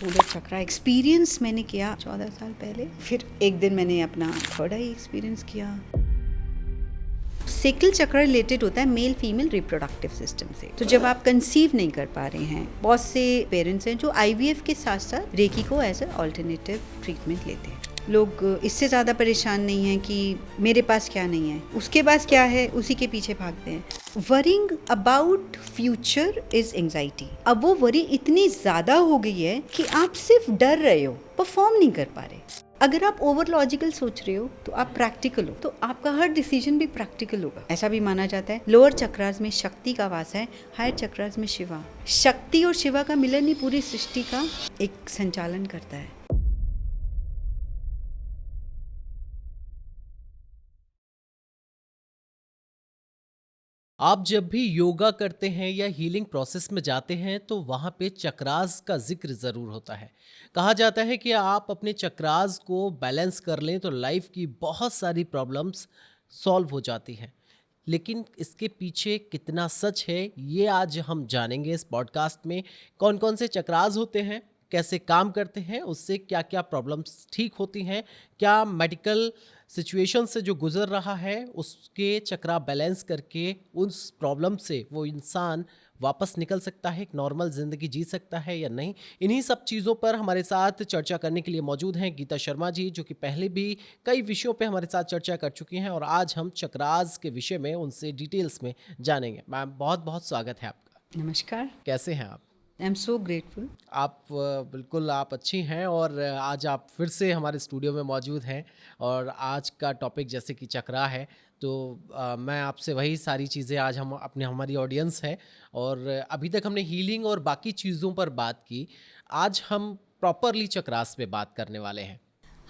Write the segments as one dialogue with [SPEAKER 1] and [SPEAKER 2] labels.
[SPEAKER 1] Solar चक्रा experience मैंने किया 14 साल पहले। फिर एक दिन मैंने अपना थर्ड आई एक्सपीरियंस किया। सेकल चक्र रिलेटेड होता है मेल फीमेल रिप्रोडक्टिव सिस्टम से। तो जब आप कंसीव नहीं कर पा रहे हैं, बहुत से पेरेंट्स हैं जो आईवीएफ के साथ साथ रेकी को एज अ अल्टरनेटिव ट्रीटमेंट लेते हैं। लोग इससे ज़्यादा परेशान नहीं हैं कि मेरे पास क्या नहीं है, उसके पास क्या है, उसी के पीछे भागते हैं। Worrying about future is anxiety. अब वो वरी इतनी ज़्यादा हो गई है कि आप सिर्फ डर रहे हो, परफॉर्म नहीं कर पा रहे। अगर आप ओवर लॉजिकल सोच रहे हो तो आप प्रैक्टिकल हो, तो आपका हर डिसीजन भी प्रैक्टिकल होगा। ऐसा भी माना जाता है लोअर चक्रास में शक्ति का वास है, हायर चक्रास में शिवा। शक्ति और शिवा का मिलन ही पूरी सृष्टि का एक संचालन करता है।
[SPEAKER 2] आप जब भी योगा करते हैं या हीलिंग प्रोसेस में जाते हैं तो वहाँ पे चक्रास का जिक्र ज़रूर होता है। कहा जाता है कि आप अपने चक्रास को बैलेंस कर लें तो लाइफ की बहुत सारी प्रॉब्लम्स सॉल्व हो जाती हैं। लेकिन इसके पीछे कितना सच है ये आज हम जानेंगे इस पॉडकास्ट में। कौन कौन से चक्रास होते हैं, कैसे काम करते हैं, उससे क्या क्या प्रॉब्लम्स ठीक होती हैं, क्या मेडिकल सिचुएशन से जो गुजर रहा है उसके चक्रा बैलेंस करके उस प्रॉब्लम से वो इंसान वापस निकल सकता है, एक नॉर्मल ज़िंदगी जी सकता है या नहीं। इन्हीं सब चीज़ों पर हमारे साथ चर्चा करने के लिए मौजूद हैं गीता शर्मा जी, जो कि पहले भी कई विषयों पे हमारे साथ चर्चा कर चुकी हैं और आज हम चक्रास के विषय में उनसे डिटेल्स में जानेंगे। मैम, बहुत बहुत स्वागत है आपका।
[SPEAKER 1] नमस्कार।
[SPEAKER 2] कैसे हैं आप?
[SPEAKER 1] I am so grateful.
[SPEAKER 2] आप बिल्कुल आप अच्छी हैं और आज आप फिर से हमारे स्टूडियो में मौजूद हैं और आज का टॉपिक जैसे कि चक्रा है, तो मैं आपसे वही सारी चीज़ें आज हम अपने हमारी ऑडियंस है और अभी तक हमने हीलिंग और बाकी चीज़ों पर बात की। आज हम प्रॉपरली चक्रास पे बात करने वाले हैं।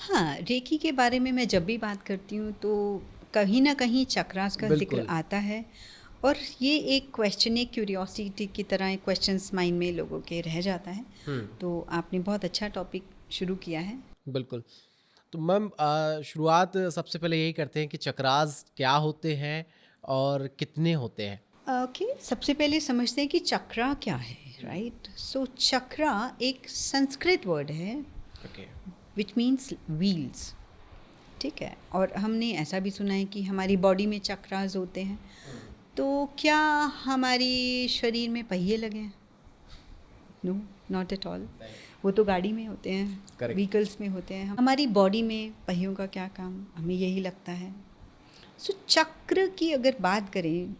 [SPEAKER 1] हाँ, रेकी के बारे में मैं जब भी बात करती हूँ तो कहीं ना कहीं चक्रास का जिक्र
[SPEAKER 2] बिल्कुल।
[SPEAKER 1] आता है। और ये एक क्वेश्चन, एक क्यूरियोसिटी की तरह एक क्वेश्चंस माइंड में लोगों के रह जाता है। तो आपने बहुत अच्छा टॉपिक शुरू किया है।
[SPEAKER 2] बिल्कुल। तो मैम, शुरुआत सबसे पहले यही करते हैं कि चक्रास क्या होते हैं और कितने होते हैं?
[SPEAKER 1] ओके, सबसे पहले समझते हैं कि चक्रा क्या है। राइट, सो चक्रा एक संस्कृत वर्ड है
[SPEAKER 2] ओके।
[SPEAKER 1] Which means wheels. ठीक है, और हमने ऐसा भी सुना है कि हमारी बॉडी में चक्रास होते हैं। तो क्या हमारी शरीर में पहिए लगे हैं? No, not at all. वो तो गाड़ी में होते हैं,
[SPEAKER 2] Correct.
[SPEAKER 1] व्हीकल्स में होते हैं। हमारी बॉडी में पहियों का क्या काम, हमें यही लगता है। सो चक्र की अगर बात करें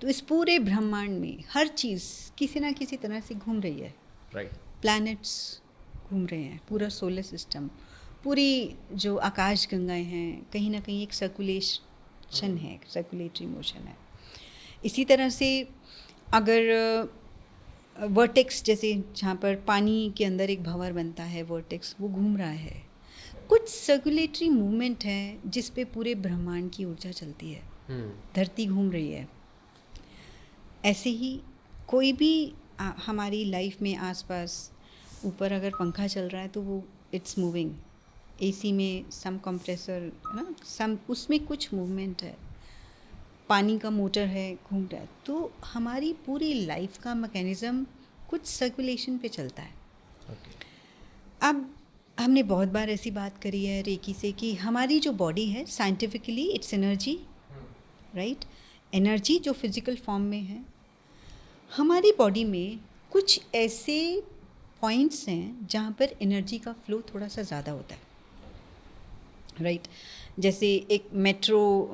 [SPEAKER 1] तो इस पूरे ब्रह्मांड में हर चीज़ किसी ना किसी तरह से घूम रही है।
[SPEAKER 2] राइट।
[SPEAKER 1] प्लैनेट्स घूम रहे हैं, पूरा सोलर सिस्टम, पूरी जो आकाश गंगाएं हैं, कहीं ना कहीं एक सर्कुलेशन है, सर्कुलेटरी मोशन है। इसी तरह से अगर वर्टेक्स, जैसे जहाँ पर पानी के अंदर एक भंवर बनता है, वर्टेक्स वो घूम रहा है। कुछ सर्कुलेटरी मूवमेंट है जिस पे पूरे ब्रह्मांड की ऊर्जा चलती है। धरती घूम रही है। ऐसे ही कोई भी हमारी लाइफ में आसपास ऊपर अगर पंखा चल रहा है तो वो इट्स मूविंग। एसी में सम कंप्रेसर है ना, सम उसमें कुछ मूवमेंट है। पानी का मोटर है, घूम रहा है। तो हमारी पूरी लाइफ का मैकेनिज़्म कुछ सर्कुलेशन पे चलता है। अब हमने बहुत बार ऐसी बात करी है रेकी से कि हमारी जो बॉडी है scientifically it's energy. Right, energy जो फिजिकल फॉर्म में है। हमारी बॉडी में कुछ ऐसे पॉइंट्स हैं जहाँ पर एनर्जी का फ्लो थोड़ा सा ज़्यादा होता है। राइट, जैसे एक मेट्रो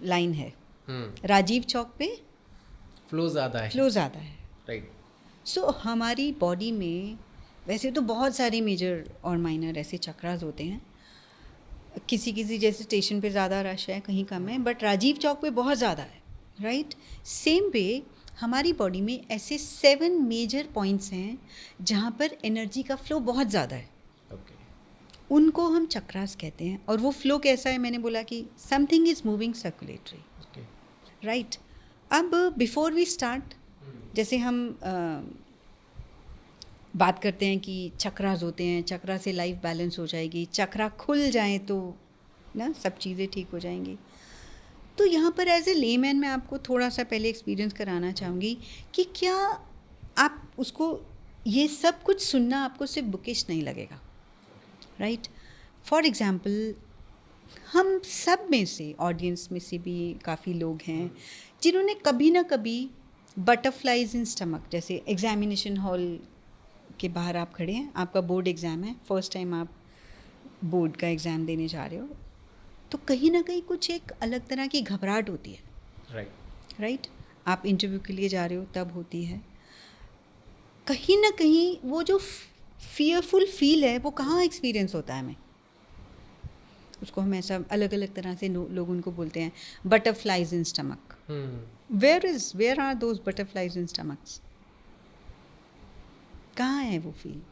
[SPEAKER 1] लाइन है, राजीव चौक पे
[SPEAKER 2] फ्लो ज़्यादा है। राइट।
[SPEAKER 1] सो हमारी बॉडी में वैसे तो बहुत सारे मेजर और माइनर ऐसे चक्रास होते हैं। किसी किसी जैसे स्टेशन पे ज़्यादा रश है, कहीं कम है, बट राजीव चौक पे बहुत ज़्यादा है। राइट, सेम वे हमारी बॉडी में ऐसे 7 मेजर पॉइंट्स हैं जहाँ पर एनर्जी का फ्लो बहुत ज़्यादा है। उनको हम चक्रास कहते हैं। और वो फ्लो कैसा है, मैंने बोला कि something is moving circulatory. Right, अब बिफोर वी स्टार्ट, जैसे हम बात करते हैं कि चक्रास होते हैं, चक्रा से लाइफ बैलेंस हो जाएगी, चक्रा खुल जाए तो ना सब चीज़ें ठीक हो जाएंगी। तो यहाँ पर एज ए लेमैन मैं आपको थोड़ा सा पहले एक्सपीरियंस कराना चाहूँगी कि क्या आप उसको ये सब कुछ सुनना आपको सिर्फ बुकिश नहीं लगेगा, राइट? फॉर एग्जाम्पल, हम सब में से, ऑडियंस में से भी काफ़ी लोग हैं जिन्होंने कभी ना कभी बटरफ्लाइज इन स्टमक, जैसे एग्जामिनेशन हॉल के बाहर आप खड़े हैं, आपका बोर्ड एग्ज़ाम है, फर्स्ट टाइम आप बोर्ड का एग्ज़ाम देने जा रहे हो, तो कहीं ना कहीं कुछ एक अलग तरह की घबराहट होती है, राइट? आप इंटरव्यू के लिए जा रहे हो तब होती है। कहीं ना कहीं वो जो फियरफुल फील है वो कहाँ एक्सपीरियंस होता है हमें, उसको हम ऐसा अलग अलग तरह से लोग उनको बोलते हैं butterflies in stomach. Where are those butterflies in stomachs? कहाँ है वो फील?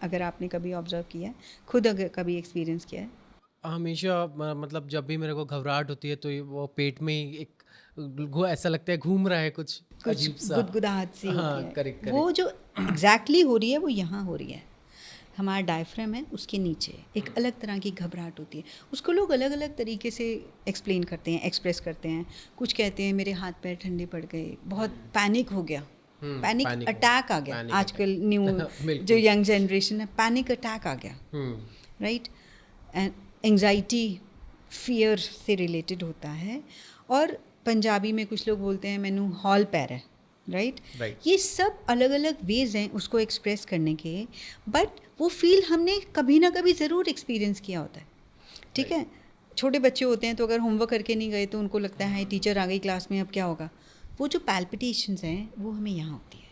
[SPEAKER 1] अगर आपने कभी ऑब्जर्व किया है, खुद अगर कभी एक्सपीरियंस किया है?
[SPEAKER 2] हमेशा मतलब जब भी मेरे को घबराहट होती है तो वो पेट में ही एक ऐसा लगता है घूम रहा है कुछ अजीब सा,
[SPEAKER 1] गुदगुदाहट सी
[SPEAKER 2] हाँ,
[SPEAKER 1] होती है।
[SPEAKER 2] करेक्ट।
[SPEAKER 1] वो जो एग्जैक्टली हो रही है वो यहाँ हो रही है, हमारा डायफ्राम है उसके नीचे एक अलग तरह की घबराहट होती है। उसको लोग अलग अलग तरीके से एक्सप्लेन करते हैं, एक्सप्रेस करते हैं। कुछ कहते हैं मेरे हाथ पैर ठंडे पड़ गए, बहुत पैनिक हो गया, पैनिक अटैक आ गया। आजकल न्यू जो यंग जनरेशन है, पैनिक अटैक आ गया, राइट? एंड एंजाइटी फियर से रिलेटेड होता है। और पंजाबी में कुछ लोग बोलते हैं मैनू हॉल पैर है, राइट? ये सब अलग अलग वेज हैं उसको एक्सप्रेस करने के, बट वो फील हमने कभी ना कभी ज़रूर एक्सपीरियंस किया होता है, ठीक है? छोटे बच्चे होते हैं तो अगर होमवर्क करके नहीं गए तो उनको लगता है टीचर आ गई क्लास में, अब क्या होगा? वो जो पैल्पिटेशंस हैं वो हमें यहाँ होती है।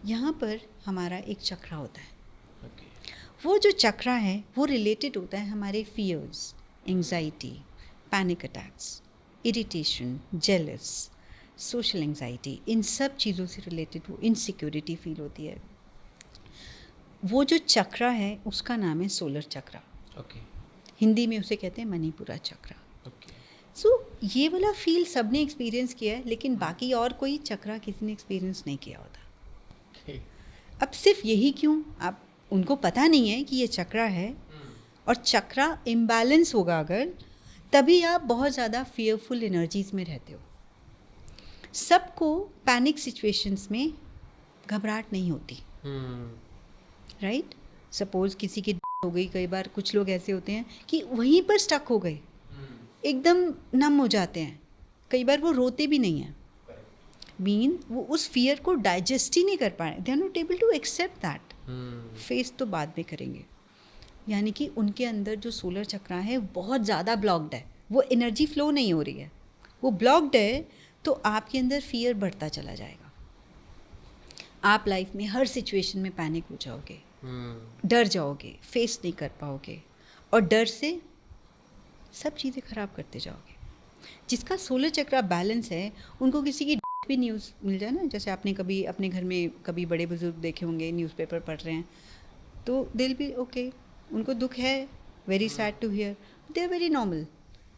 [SPEAKER 1] यहाँ पर हमारा एक चक्रा होता है, वो जो चक्रा है वो रिलेटेड होता है हमारे fears, anxiety, panic attacks, irritation, jealous, social anxiety, इन सब चीज़ों से रिलेटेड वो इनसिक्योरिटी फील होती है। वो जो चक्रा है उसका नाम है सोलर चक्रा। हिंदी में उसे कहते हैं मणिपुरा चक्रा। सो ये वाला फील सबने एक्सपीरियंस किया है, लेकिन बाकी और कोई चक्रा किसी ने एक्सपीरियंस नहीं किया होता। अब सिर्फ यही क्यों, आप उनको पता नहीं है कि ये चक्रा है, और चक्रा इम्बैलेंस होगा अगर, तभी आप बहुत ज़्यादा फियरफुल एनर्जीज में रहते हो। सबको पैनिक सिचुएशंस में घबराहट नहीं होती, राइट? सपोज किसी की हो गई, कई बार कुछ लोग ऐसे होते हैं कि वहीं पर स्टक हो गए, एकदम नम हो जाते हैं, कई बार वो रोते भी नहीं हैं, मीन वो उस फियर को डाइजेस्ट ही नहीं कर पा रहे, they are not able to accept that. Face तो बाद में करेंगे। यानी कि उनके अंदर जो सोलर चक्रा है बहुत ज़्यादा ब्लॉक्ड है, वो एनर्जी फ्लो नहीं हो रही है, वो ब्लॉक्ड है, तो आपके अंदर फियर बढ़ता चला जाएगा। आप लाइफ में हर सिचुएशन में पैनिक हो जाओगे, डर जाओगे, फेस नहीं कर पाओगे, और डर से सब चीज़ें खराब करते जाओगे। जिसका सोलर चक्रा बैलेंस है उनको किसी की भी न्यूज़ मिल जाए ना, जैसे आपने कभी अपने घर में कभी बड़े बुजुर्ग देखे होंगे न्यूज़पेपर पढ़ रहे हैं, तो दिल भी ओके, उनको दुख है, very sad to hear, they are very normal,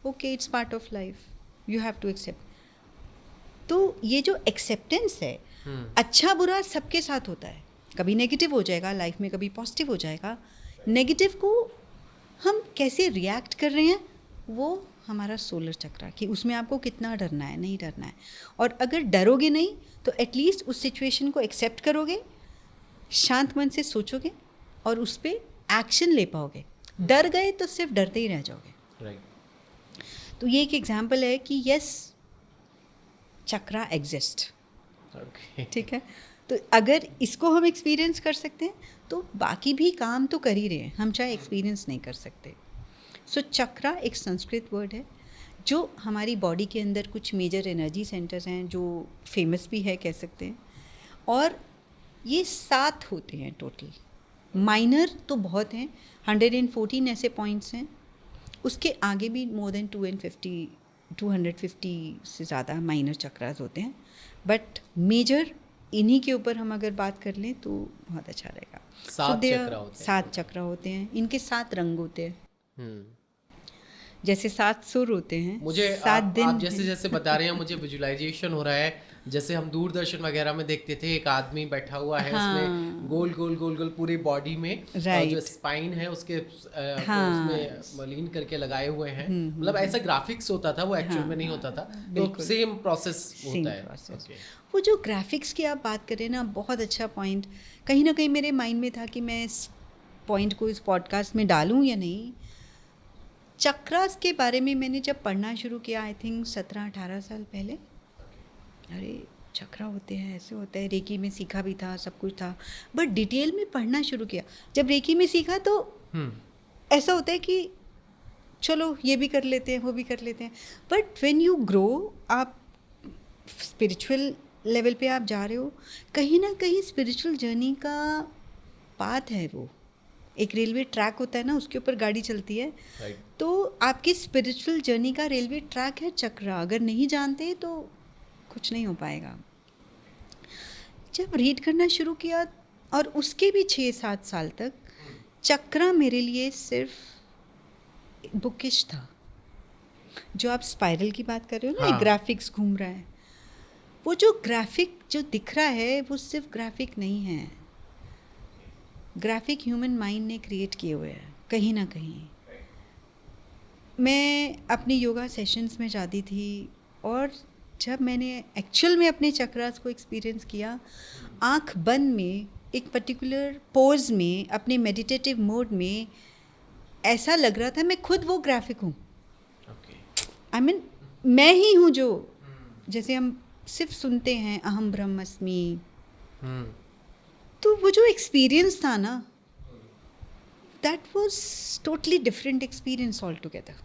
[SPEAKER 1] okay, it's part of life, you have to accept. तो ये जो एक्सेप्टेंस है, अच्छा बुरा सबके साथ होता है, कभी नेगेटिव हो जाएगा लाइफ में, कभी पॉजिटिव हो जाएगा। नेगेटिव को हम कैसे रिएक्ट कर रहे हैं वो हमारा सोलर चक्रा, कि उसमें आपको कितना डरना है, नहीं डरना है। और अगर डरोगे नहीं तो एटलीस्ट उस सिचुएशन को एक्सेप्ट करोगे, शांत मन से सोचोगे और उस पर एक्शन ले पाओगे। डर गए तो सिर्फ डरते ही रह जाओगे। तो ये एक एग्जाम्पल है कि यस, चक्रा एग्जिस्ट, ठीक है? तो अगर इसको हम एक्सपीरियंस कर सकते हैं तो बाकी भी काम तो कर ही रहे हैं, हम चाहे एक्सपीरियंस नहीं कर सकते। सो चक्रा एक संस्कृत वर्ड है जो हमारी बॉडी के अंदर कुछ मेजर एनर्जी सेंटर्स हैं, जो फेमस भी है कह सकते हैं, और ये 7 होते हैं टोटल। माइनर तो बहुत हैं, 114 ऐसे पॉइंट्स हैं, उसके आगे भी मोर देन 250 से ज़्यादा माइनर चक्रास होते हैं, बट मेजर इन्हीं के ऊपर हम अगर बात कर लें तो बहुत अच्छा रहेगा। 7 चक्रा होते हैं, इनके 7 रंग होते हैं, जैसे 7 सुर होते हैं,
[SPEAKER 2] मुझे
[SPEAKER 1] 7 दिन।
[SPEAKER 2] आप जैसे जैसे बता रहे हैं मुझे विजुअलाइजेशन हो रहा है जैसे हम दूरदर्शन वगैरह में देखते थे, एक आदमी बैठा हुआ है,
[SPEAKER 1] हाँ,
[SPEAKER 2] उसमें गोल गोल गोल गोल पूरी बॉडी में जो
[SPEAKER 1] राइट,
[SPEAKER 2] स्पाइन है उसके
[SPEAKER 1] हाँ,
[SPEAKER 2] उसमें मलीन करके लगाए हुए हैं, मतलब ऐसा ग्राफिक्स होता था, वो एक्चुअल में नहीं होता था। तो
[SPEAKER 1] बिल्कुल
[SPEAKER 2] सेम प्रोसेस
[SPEAKER 1] सेम
[SPEAKER 2] होता है।
[SPEAKER 1] प्रोसेस।
[SPEAKER 2] ओके।
[SPEAKER 1] वो जो ग्राफिक्स की आप बात करें ना, बहुत अच्छा पॉइंट कहीं ना कहीं मेरे माइंड में था कि मैं इस पॉइंट को इस पॉडकास्ट में डालूं या नहीं। चक्रास के बारे में मैंने जब पढ़ना शुरू किया, आई थिंक 17-18 साल पहले, अरे चक्रा होते हैं, ऐसे होता है, रेकी में सीखा भी था, सब कुछ था, बट डिटेल में पढ़ना शुरू किया। जब रेकी में सीखा तो ऐसा होता है कि चलो ये भी कर लेते हैं, वो भी कर लेते हैं, बट व्हेन यू ग्रो, आप स्पिरिचुअल लेवल पे आप जा रहे हो, कहीं ना कहीं स्पिरिचुअल जर्नी का पाथ है वो। एक रेलवे ट्रैक होता है ना, उसके ऊपर गाड़ी चलती है,
[SPEAKER 2] राइट।
[SPEAKER 1] तो आपकी स्पिरिचुअल जर्नी का रेलवे ट्रैक है चक्रा। अगर नहीं जानते तो कुछ नहीं हो पाएगा। जब रीड करना शुरू किया, और उसके भी 6-7 साल तक चक्रा मेरे लिए सिर्फ बुकिश था। जो आप स्पाइरल की बात कर रहे हो ना,
[SPEAKER 2] हाँ।
[SPEAKER 1] ग्राफिक्स घूम रहा है, वो जो ग्राफिक जो दिख रहा है वो सिर्फ ग्राफिक नहीं है, ग्राफिक ह्यूमन माइंड ने क्रिएट किए हुए हैं कहीं ना कहीं। मैं अपनी योगा सेशंस में जाती थी, और जब मैंने एक्चुअल में अपने चक्रास को एक्सपीरियंस किया, आंख बंद में एक पर्टिकुलर पोज में, अपने मेडिटेटिव मोड में, ऐसा लग रहा था मैं खुद वो ग्राफिक हूँ। आई मीन मैं ही हूँ, जो जैसे हम सिर्फ सुनते हैं अहम ब्रह्मस्मि, तो वो जो एक्सपीरियंस था ना, that was totally different experience all together.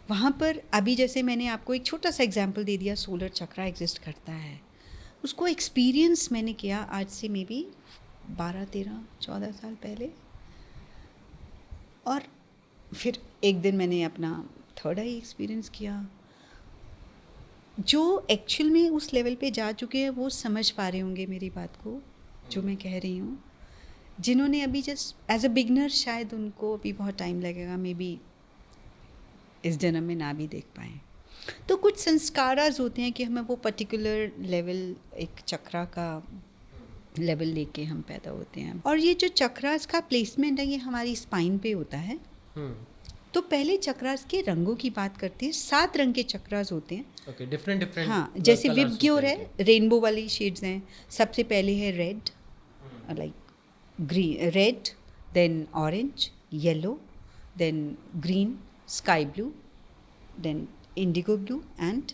[SPEAKER 1] वहाँ पर अभी जैसे मैंने आपको एक छोटा सा एग्जांपल दे दिया, सोलर चक्रा एग्जिस्ट करता है, उसको एक्सपीरियंस मैंने किया आज से मे बी 12-13-14 साल पहले। और फिर एक दिन मैंने अपना थर्ड आई एक्सपीरियंस किया। जो एक्चुअल में उस लेवल पे जा चुके हैं वो समझ पा रहे होंगे मेरी बात को, जो मैं कह रही हूँ। जिन्होंने अभी जस्ट एज अ बिगनर, शायद उनको अभी बहुत टाइम लगेगा, मे बी इस जन्म में ना भी देख पाएँ। तो कुछ संस्काराज होते हैं कि हमें वो पर्टिकुलर लेवल, एक चक्रा का लेवल लेके हम पैदा होते हैं। और ये जो चक्रास का प्लेसमेंट है, ये हमारी स्पाइन पे होता है। तो पहले चक्रास के रंगों की बात करते हैं। 7 रंग के चक्रास होते हैं।
[SPEAKER 2] Okay, different different.
[SPEAKER 1] हाँ, जैसे विबग्योर है, रेनबो वाली शेड्स हैं। सबसे पहले है red, like green, red, then orange, yellow, then green, sky blue, then indigo blue, and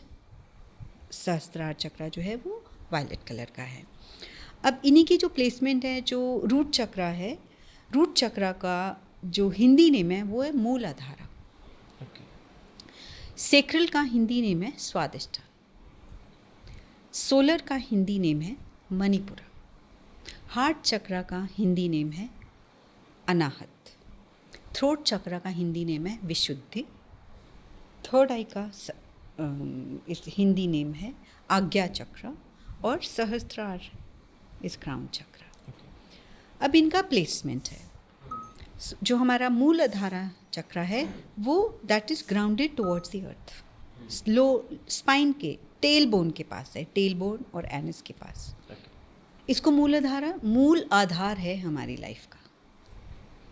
[SPEAKER 1] Sahasrara chakra जो है वो वायलेट कलर का है। अब इन्हीं की जो प्लेसमेंट है, जो रूट चक्रा है, रूट चक्रा का जो हिंदी नेम है वो है मूलाधारा। सेक्रल का हिंदी नेम है स्वादिष्ठान। सोलर का हिंदी नेम है मणिपुरा। हार्ट चक्रा का हिंदी नेम है अनाहत। थ्रोट चक्रा का हिंदी नेम है विशुद्धि। थर्ड आई का इस हिंदी नेम है आज्ञा चक्रा, और सहस्त्रार इस क्राउन चक्रा। अब इनका प्लेसमेंट है, जो हमारा मूलाधारा चक्रा है वो that is grounded towards the earth, low spine के टेल बोन के पास है, टेल बोन और एनिस के पास। इसको मूलाधारा, मूल आधार है हमारी लाइफ का।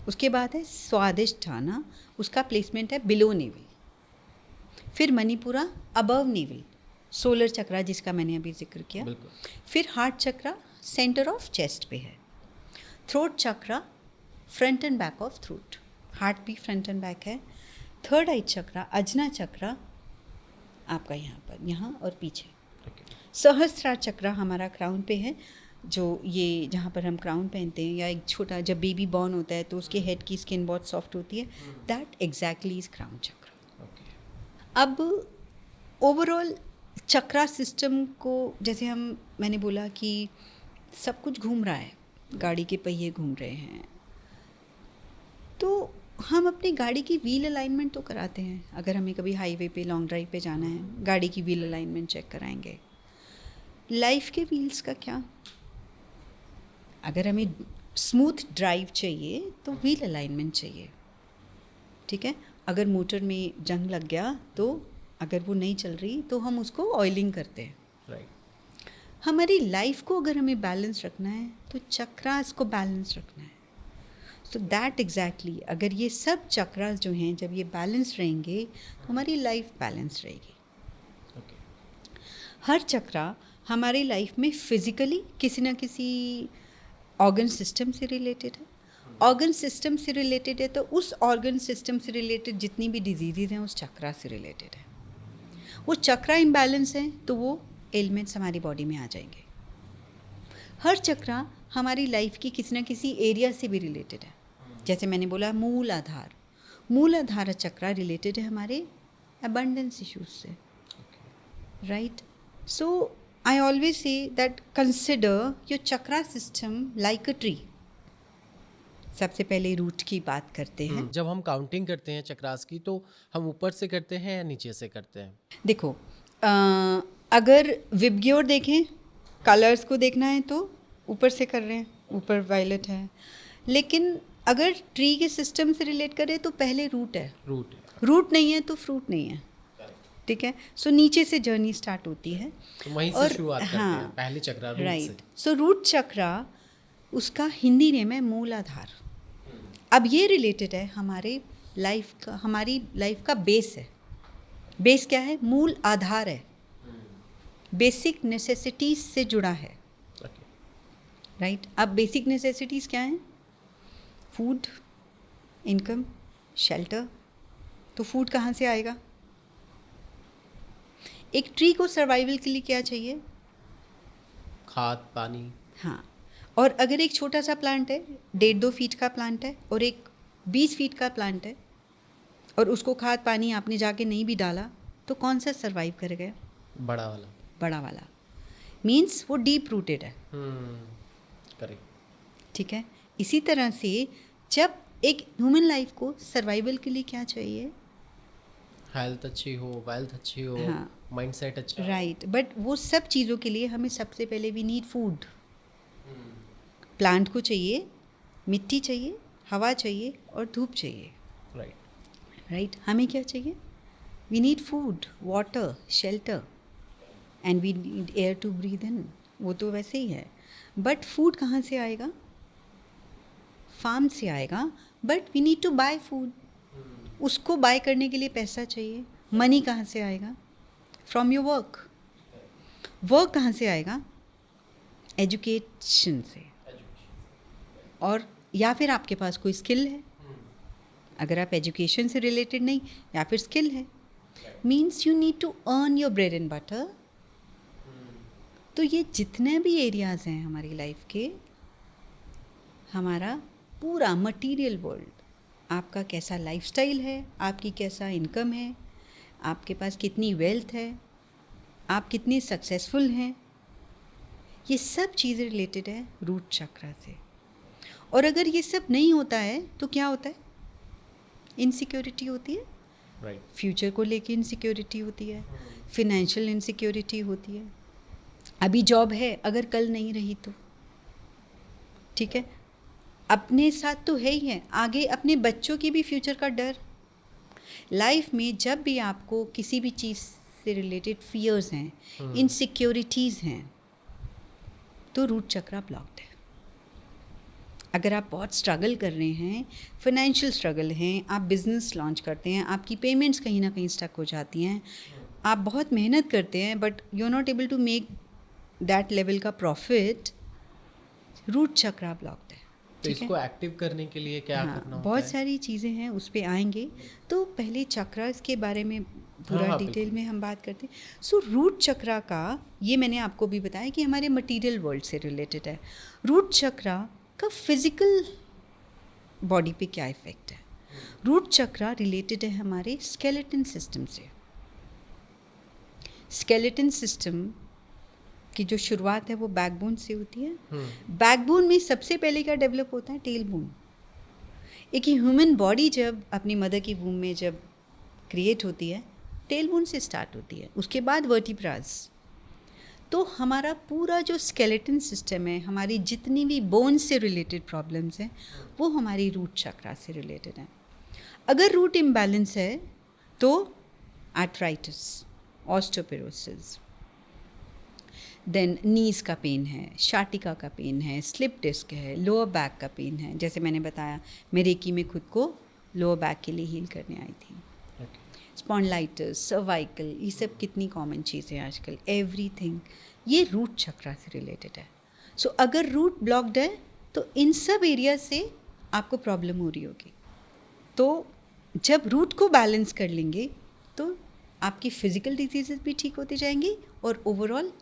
[SPEAKER 1] उसके बाद है स्वादिष्ठाना, उसका प्लेसमेंट है बिलो नेवल। फिर मणिपुरा अबव नेवल, सोलर चक्रा जिसका मैंने अभी जिक्र किया। फिर heart chakra centre of chest पे है। Throat chakra front end back of throat, heart भी फ्रंट एंड बैक है। थर्ड आई चक्रा अजना चक्रा आपका यहाँ पर, यहाँ और पीछे। सहस्त्रार चक्रा हमारा क्राउन पे है, जो ये जहाँ पर हम क्राउन पहनते हैं, या एक छोटा जब बेबी बॉर्न होता है तो उसके हेड की स्किन बहुत सॉफ्ट होती है, दैट एग्जैक्टली इज क्राउन चक्रा। अब ओवरऑल चक्रा सिस्टम को, जैसे मैंने बोला कि सब कुछ घूम रहा है, गाड़ी के पहिए घूम रहे हैं, तो हम अपनी गाड़ी की व्हील अलाइनमेंट तो कराते हैं। अगर हमें कभी हाईवे पे लॉन्ग ड्राइव पे जाना है, गाड़ी की व्हील अलाइनमेंट चेक कराएंगे। लाइफ के व्हील्स का क्या? अगर हमें स्मूथ ड्राइव चाहिए तो व्हील अलाइनमेंट चाहिए, ठीक है। अगर मोटर में जंग लग गया, तो अगर वो नहीं चल रही तो हम उसको ऑयलिंग करते हैं,
[SPEAKER 2] राइट।
[SPEAKER 1] हमारी लाइफ को अगर हमें बैलेंस रखना है तो चक्रास को बैलेंस रखना है। सो दैट एग्जैक्टली अगर ये सब चक्रास जो हैं जब ये बैलेंस रहेंगे तो हमारी लाइफ बैलेंस रहेगी।
[SPEAKER 2] ओके।
[SPEAKER 1] हर चक्रा हमारी लाइफ में फिजिकली किसी न किसी ऑर्गन सिस्टम से रिलेटेड है। ऑर्गन सिस्टम से रिलेटेड है तो उस ऑर्गन सिस्टम से रिलेटेड जितनी भी डिजीज़ हैं उस चक्रा से रिलेटेड है। वो चक्रा इम्बैलेंस है तो वो एलिमेंट्स हमारी बॉडी में आ जाएंगे। हर चक्रा हमारी लाइफ की किसी न किसी एरिया से भी रिलेटेड है। जैसे मैंने बोला मूल आधार चक्रा रिलेटेड है हमारे अबंडेंस इश्यूज से, right. So I always say that consider your chakra system like a tree. सबसे पहले रूट की बात करते हैं।
[SPEAKER 2] जब हम काउंटिंग करते हैं चक्रास की तो हम ऊपर से करते हैं या नीचे से करते हैं?
[SPEAKER 1] देखो अगर विबग्योर देखें, कलर्स को देखना है तो ऊपर से कर रहे हैं, ऊपर वायलेट है। लेकिन अगर ट्री के सिस्टम से रिलेट करें तो पहले रूट है। रूट नहीं है तो फ्रूट नहीं है, ठीक है। सो नीचे से जर्नी स्टार्ट होती है
[SPEAKER 2] तो वहीं से शुरुआत करते हैं, पहले चक्रा रूट से।
[SPEAKER 1] राइट। सो रूट चक्रा उसका हिंदी नेम है मूलाधार। अब ये रिलेटेड है हमारी लाइफ का बेस है। बेस क्या है? मूल आधार है, बेसिक नेसेसिटीज से जुड़ा है, राइट। अब बेसिक नेसेसिटीज क्या हैं? Food, income, shelter. तो फूड कहाँ से आएगा? एक ट्री को सर्वाइवल के लिए क्या चाहिए?
[SPEAKER 2] खाद, पानी।
[SPEAKER 1] हाँ। और अगर एक छोटा सा प्लांट है, 1.5-2 फीट का प्लांट है और एक 20 फीट का प्लांट है और उसको खाद पानी आपने जाके नहीं भी डाला तो कौन सा सर्वाइव करेगा? बड़ा वाला। मीन्स वो डीप रूटेड है।
[SPEAKER 2] करेक्ट।
[SPEAKER 1] ठीक है। इसी तरह से जब एक ह्यूमन लाइफ को सर्वाइवल के लिए क्या चाहिए?
[SPEAKER 2] हेल्थ अच्छी हो, वेल्थ अच्छी हो,
[SPEAKER 1] हाँ,
[SPEAKER 2] माइंडसेट अच्छा,
[SPEAKER 1] राइट। बट वो सब चीज़ों के लिए हमें सबसे पहले वी नीड फूड। प्लांट को चाहिए, मिट्टी चाहिए, हवा चाहिए और धूप चाहिए, राइट। हमें क्या चाहिए? We need food, water, shelter and we need air to breathe in. वो तो वैसे ही है। बट फूड कहाँ से आएगा? फार्म से आएगा। But we need to buy food. उसको बाय करने के लिए पैसा चाहिए। मनी कहाँ से आएगा? From your work. वर्क कहाँ से आएगा? एजुकेशन से। और या फिर आपके पास कोई स्किल है। अगर आप एजुकेशन से रिलेटेड नहीं या फिर स्किल है, means you need to earn your bread and butter. तो ये जितने भी एरियाज हैं हमारी लाइफ के, हमारा पूरा मटेरियल वर्ल्ड, आपका कैसा लाइफस्टाइल है, आपकी कैसा इनकम है, आपके पास कितनी वेल्थ है, आप कितने सक्सेसफुल हैं, ये सब चीज़ें रिलेटेड है रूट चक्र से। और अगर ये सब नहीं होता है तो क्या होता है? इनसिक्योरिटी होती है,
[SPEAKER 2] राइट।
[SPEAKER 1] फ्यूचर को लेके इनसिक्योरिटी होती है, फिनेंशियल इनसिक्योरिटी होती है। अभी जॉब है, अगर कल नहीं रही तो, ठीक है। अपने साथ तो है ही है, आगे अपने बच्चों की भी फ्यूचर का डर। लाइफ में जब भी आपको किसी भी चीज़ से रिलेटेड फियर्स हैं, इनसिक्योरिटीज़ हैं, तो रूट चक्रा ब्लॉक्ड है। अगर आप बहुत स्ट्रगल कर रहे हैं, फाइनेंशियल स्ट्रगल हैं, आप बिजनेस लॉन्च करते हैं, आपकी पेमेंट्स कहीं ना कहीं स्टक हो जाती हैं, आप बहुत मेहनत करते हैं but you are not able to make that level का प्रॉफिट, रूट चक्रा ब्लॉक्ड है।
[SPEAKER 2] तो इसको एक्टिव करने के लिए क्या करना होता है?
[SPEAKER 1] बहुत सारी चीज़ें हैं, उस पर आएंगे। तो पहले चक्रास के बारे में पूरा डिटेल में हम बात करते हैं। सो रूट चक्रा का, ये मैंने आपको भी बताया कि हमारे मटेरियल वर्ल्ड से रिलेटेड है। रूट चक्रा का फिजिकल बॉडी पे क्या इफेक्ट है? रूट चक्रा रिलेटेड है हमारे स्केलेटन सिस्टम से। स्केलेटन सिस्टम की जो शुरुआत है वो बैकबोन से होती है। बैकबोन में सबसे पहले क्या डेवलप होता है? Tail bone. एक ह्यूमन बॉडी जब अपनी मदर की वूम में जब क्रिएट होती है, टेल बोन से स्टार्ट होती है, उसके बाद वर्टिब्रास। तो हमारा पूरा जो स्केलेटन सिस्टम है, हमारी जितनी भी बोन से रिलेटेड प्रॉब्लम्स हैं, वो हमारी रूट चक्रा से रिलेटेड है। अगर रूट इम्बैलेंस है तो आर्थराइटिस, ऑस्टियोपोरोसिस, देन नीज का पेन है, शाटिका का पेन है, स्लिप डिस्क है, लोअर बैक का पेन है। जैसे मैंने बताया, मैं रेकी में खुद को लोअर बैक के लिए हील करने आई थी। स्पॉन्डिलाइटिस, सर्वाइकल, ये सब कितनी कॉमन चीज़ें हैं आजकल। एवरीथिंग ये रूट चक्रा से रिलेटेड है। सो अगर रूट ब्लॉक्ड है तो इन सब एरिया से आपको प्रॉब्लम हो रही होगी। तो जब रूट को बैलेंस कर लेंगे तो आपकी फिजिकल डिजीजेस भी ठीक होती जाएंगी और ओवरऑल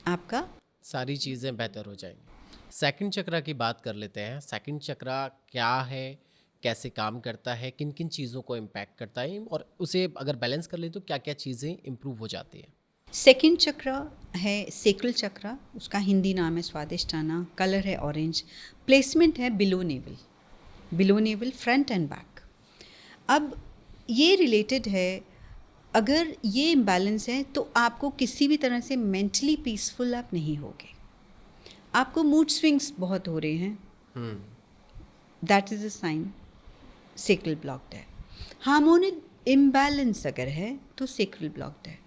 [SPEAKER 1] आपका
[SPEAKER 2] सारी चीज़ें बेहतर हो जाएंगी। सेकंड चक्रा की बात कर लेते हैं। सेकंड चक्रा क्या है, कैसे काम करता है, किन किन चीज़ों को इम्पैक्ट करता है, और उसे अगर बैलेंस कर ले तो क्या क्या चीज़ें इम्प्रूव हो जाती है?
[SPEAKER 1] सेकंड चक्रा है सेक्रल चक्रा, उसका हिंदी नाम है स्वादिष्टाना, कलर है ऑरेंज, प्लेसमेंट है below naval, front end back. अब ये रिलेटेड है, अगर ये इम्बैलेंस है तो आपको किसी भी तरह से मेंटली पीसफुल आप नहीं होगे। आपको मूड स्विंग्स बहुत हो रहे हैं, that is a sign sacral blocked है। हार्मोनल इम्बैलेंस अगर है तो सेक्रल ब्लॉक्ड है।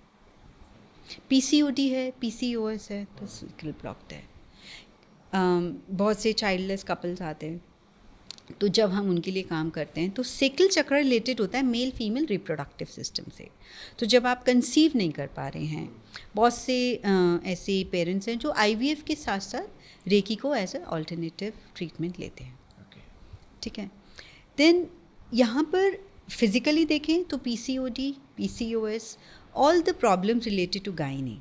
[SPEAKER 1] पीसीओडी है, पीसीओएस है तो सेक्रल ब्लॉक्ड है। बहुत से चाइल्डलेस कपल्स आते हैं, तो जब हम उनके लिए काम करते हैं तो सेक्रल चक्र रिलेटेड होता है मेल फीमेल रिप्रोडक्टिव सिस्टम से। तो जब आप कंसीव नहीं कर पा रहे हैं, बहुत से ऐसे पेरेंट्स हैं जो आईवीएफ के साथ साथ रेकी को एज अ ऑल्टरनेटिव ट्रीटमेंट लेते हैं। ठीक है। देन यहाँ पर फिजिकली देखें तो PCOD, PCOS, all the problems related to gynae,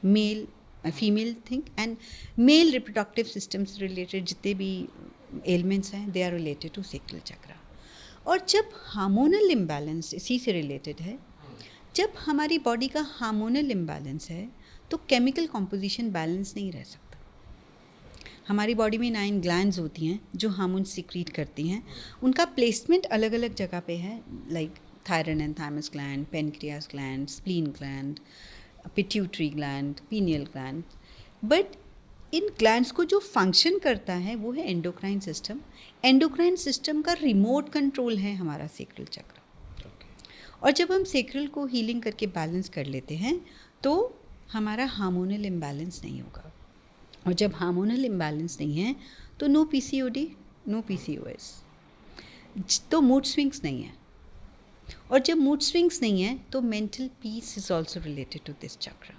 [SPEAKER 1] male female thing and male reproductive system से रिलेटेड जितने भी एलिमेंट्स हैं, they are related to sacral chakra. और जब हार्मोनल इम्बैलेंस इसी से रिलेटेड है, जब हमारी बॉडी का हार्मोनल इम्बैलेंस है तो केमिकल कॉम्पोजिशन बैलेंस नहीं रह सकता। हमारी बॉडी में 9 ग्लैंड्स होती हैं जो हार्मोन सीक्रेट करती हैं, उनका प्लेसमेंट अलग अलग जगह पे है, like thyroid and thymus gland, pancreas gland, spleen gland, pituitary gland, pineal gland. But in glands को जो फंक्शन करता है वो है एंडोक्राइन सिस्टम। एंडोक्राइन सिस्टम का रिमोट कंट्रोल है हमारा सेक्रल चक्र। और जब हम सेक्रल को हीलिंग करके बैलेंस कर लेते हैं तो हमारा हार्मोनल इम्बैलेंस नहीं होगा। और जब हार्मोनल इम्बैलेंस नहीं है तो नो पीसीओडी, नो पीसीओएस, तो मूड स्विंग्स नहीं है। और जब मूड स्विंग्स नहीं है तो mental peace is also related to this chakra.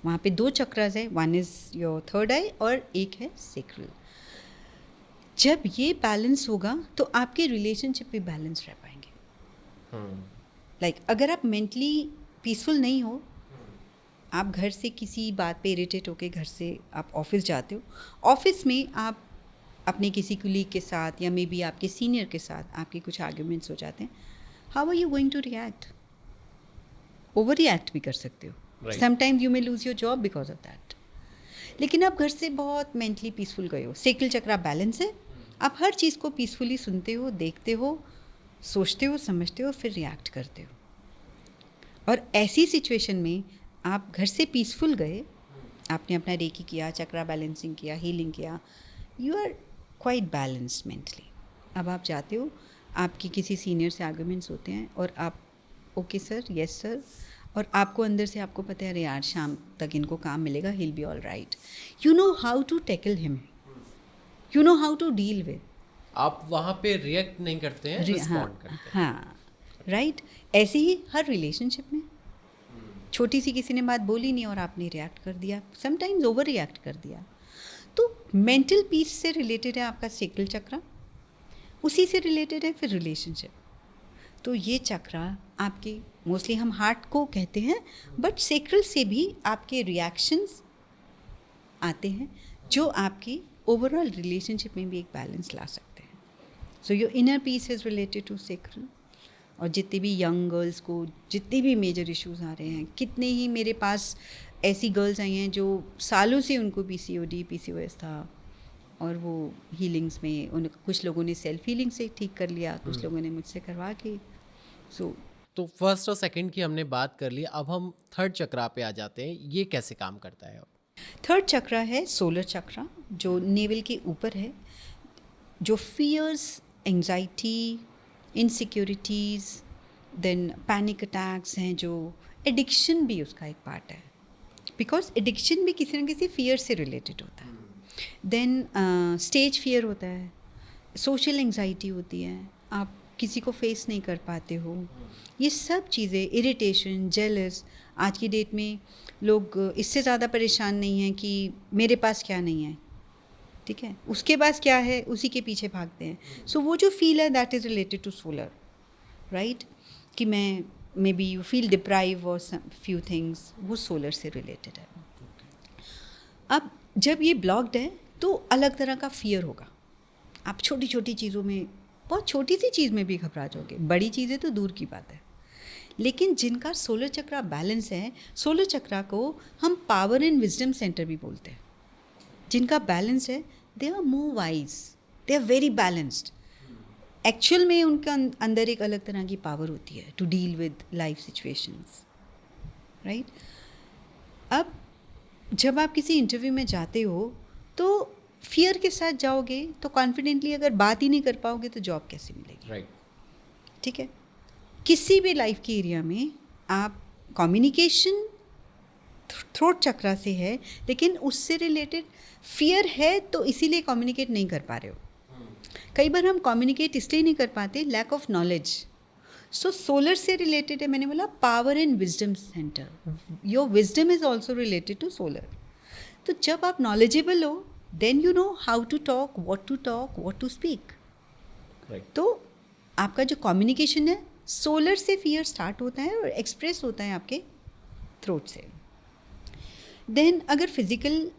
[SPEAKER 1] वहाँ पे 2 चक्रास है, one is your third eye और एक है सेक्रल। जब ये बैलेंस होगा तो आपके रिलेशनशिप भी बैलेंस रह पाएंगे। लाइक अगर आप मेंटली पीसफुल नहीं हो, आप घर से किसी बात पे इरिटेट होके घर से आप ऑफिस जाते हो, ऑफिस में आप अपने किसी कुलीग के साथ या मे बी आपके सीनियर के साथ आपके कुछ आर्ग्यूमेंट्स हो जाते हैं, how are you going to react? Over react भी कर सकते हो। Sometimes you may lose your job because of that. लेकिन आप घर से बहुत मेंटली पीसफुल गए हो, सेक्रल चक्रा बैलेंस है, आप हर चीज़ को पीसफुली सुनते हो, देखते हो, सोचते हो, समझते हो, फिर रिएक्ट करते हो। और ऐसी सिचुएशन में आप घर से पीसफुल गए, आपने अपना रेकी किया, चक्रा बैलेंसिंग किया, हीलिंग किया, you are quite balanced mentally. अब आप जाते हो, आपकी किसी सीनियर से आर्गुमेंट्स होते हैं और आप ओके सर, यस सर, और आपको अंदर से आपको पता है अरे यार शाम तक इनको काम मिलेगा, he will be all right. You know how to tackle him, you know how to deal with.
[SPEAKER 2] आप वहाँ पे रिएक्ट नहीं करते हैं, रिस्पॉन्ड करते हैं।
[SPEAKER 1] हाँ, राइट। ऐसे ही हर रिलेशनशिप में छोटी सी किसी ने बात बोली नहीं और आपने रिएक्ट कर दिया, समटाइम्स ओवर रिएक्ट कर दिया। तो मेंटल पीस से रिलेटेड है आपका सेक्रल चक्रा, उसी से रिलेटेड है फिर रिलेशनशिप। तो ये चक्रा आपके, मोस्टली हम हार्ट को कहते हैं, बट सेक्रल से भी आपके रिएक्शंस आते हैं जो आपकी ओवरऑल रिलेशनशिप में भी एक बैलेंस ला सकते हैं। So your inner peace is related to sacral. और जितने भी यंग गर्ल्स को जितने भी मेजर इश्यूज आ रहे हैं, कितने ही मेरे पास ऐसी गर्ल्स आई हैं जो सालों से उनको पीसीओडी, पीसीओएस था और वो हीलिंग्स में उन कुछ लोगों ने सेल्फ हीलिंग से ठीक कर लिया, कुछ लोगों ने मुझसे करवा के।
[SPEAKER 2] तो फर्स्ट और सेकंड की हमने बात कर ली, अब हम थर्ड चक्रा पे आ जाते हैं। ये कैसे काम करता है?
[SPEAKER 1] थर्ड चक्रा है सोलर चक्रा, जो नेवल के ऊपर है, जो fears, anxiety, insecurities, then panic attacks हैं, जो एडिक्शन भी उसका एक पार्ट है। बिकॉज एडिक्शन भी किसी न किसी फियर से रिलेटेड होता है. देन स्टेज फियर होता है, सोशल एंग्जाइटी होती है, आप किसी को फेस नहीं कर पाते हो. ये सब चीज़ें, इरिटेशन, जेलस. आज की डेट में लोग इससे ज़्यादा परेशान नहीं हैं कि मेरे पास क्या नहीं है, ठीक है, उसके पास क्या है उसी के पीछे भागते हैं. सो वो जो फील है that is related to solar, right, कि मैं maybe you feel deprive और फ्यू थिंग्स, वो सोलर से रिलेटेड है. अब जब ये ब्लॉक्ड है तो अलग तरह का फियर होगा. आप छोटी छोटी चीज़ों में, बहुत छोटी सी चीज़ में भी घबरा जाओगे. बड़ी चीज़ें तो दूर की बात है. लेकिन जिनका सोलर चक्रा बैलेंस है, सोलर चक्रा को हम पावर एंड विजडम सेंटर भी बोलते हैं. जिनका बैलेंस है, they are more wise, they are very balanced. Actual में उनका अंदर एक अलग तरह की पावर होती है to deal with life situations, right. अब जब आप किसी इंटरव्यू में जाते हो तो फियर के साथ जाओगे तो कॉन्फिडेंटली अगर बात ही नहीं कर पाओगे तो जॉब कैसे मिलेगी,
[SPEAKER 2] राइट.
[SPEAKER 1] ठीक है. किसी भी लाइफ के एरिया में आप कम्युनिकेशन थ्रोट चक्रा से है, लेकिन उससे रिलेटेड फियर है तो इसीलिए कम्युनिकेट नहीं कर पा रहे हो. कई बार हम कम्युनिकेट इसलिए नहीं कर पाते, lack of knowledge. So solar से रिलेटेड है, मैंने बोला power and wisdom centre. Your wisdom is also related to solar. तो जब आप नॉलेजेबल हो then you know how to talk, what to speak. तो आपका जो कम्युनिकेशन है, सोलर से फियर स्टार्ट होता है और एक्सप्रेस होता है आपके थ्रोट से. देन अगर फिजिकल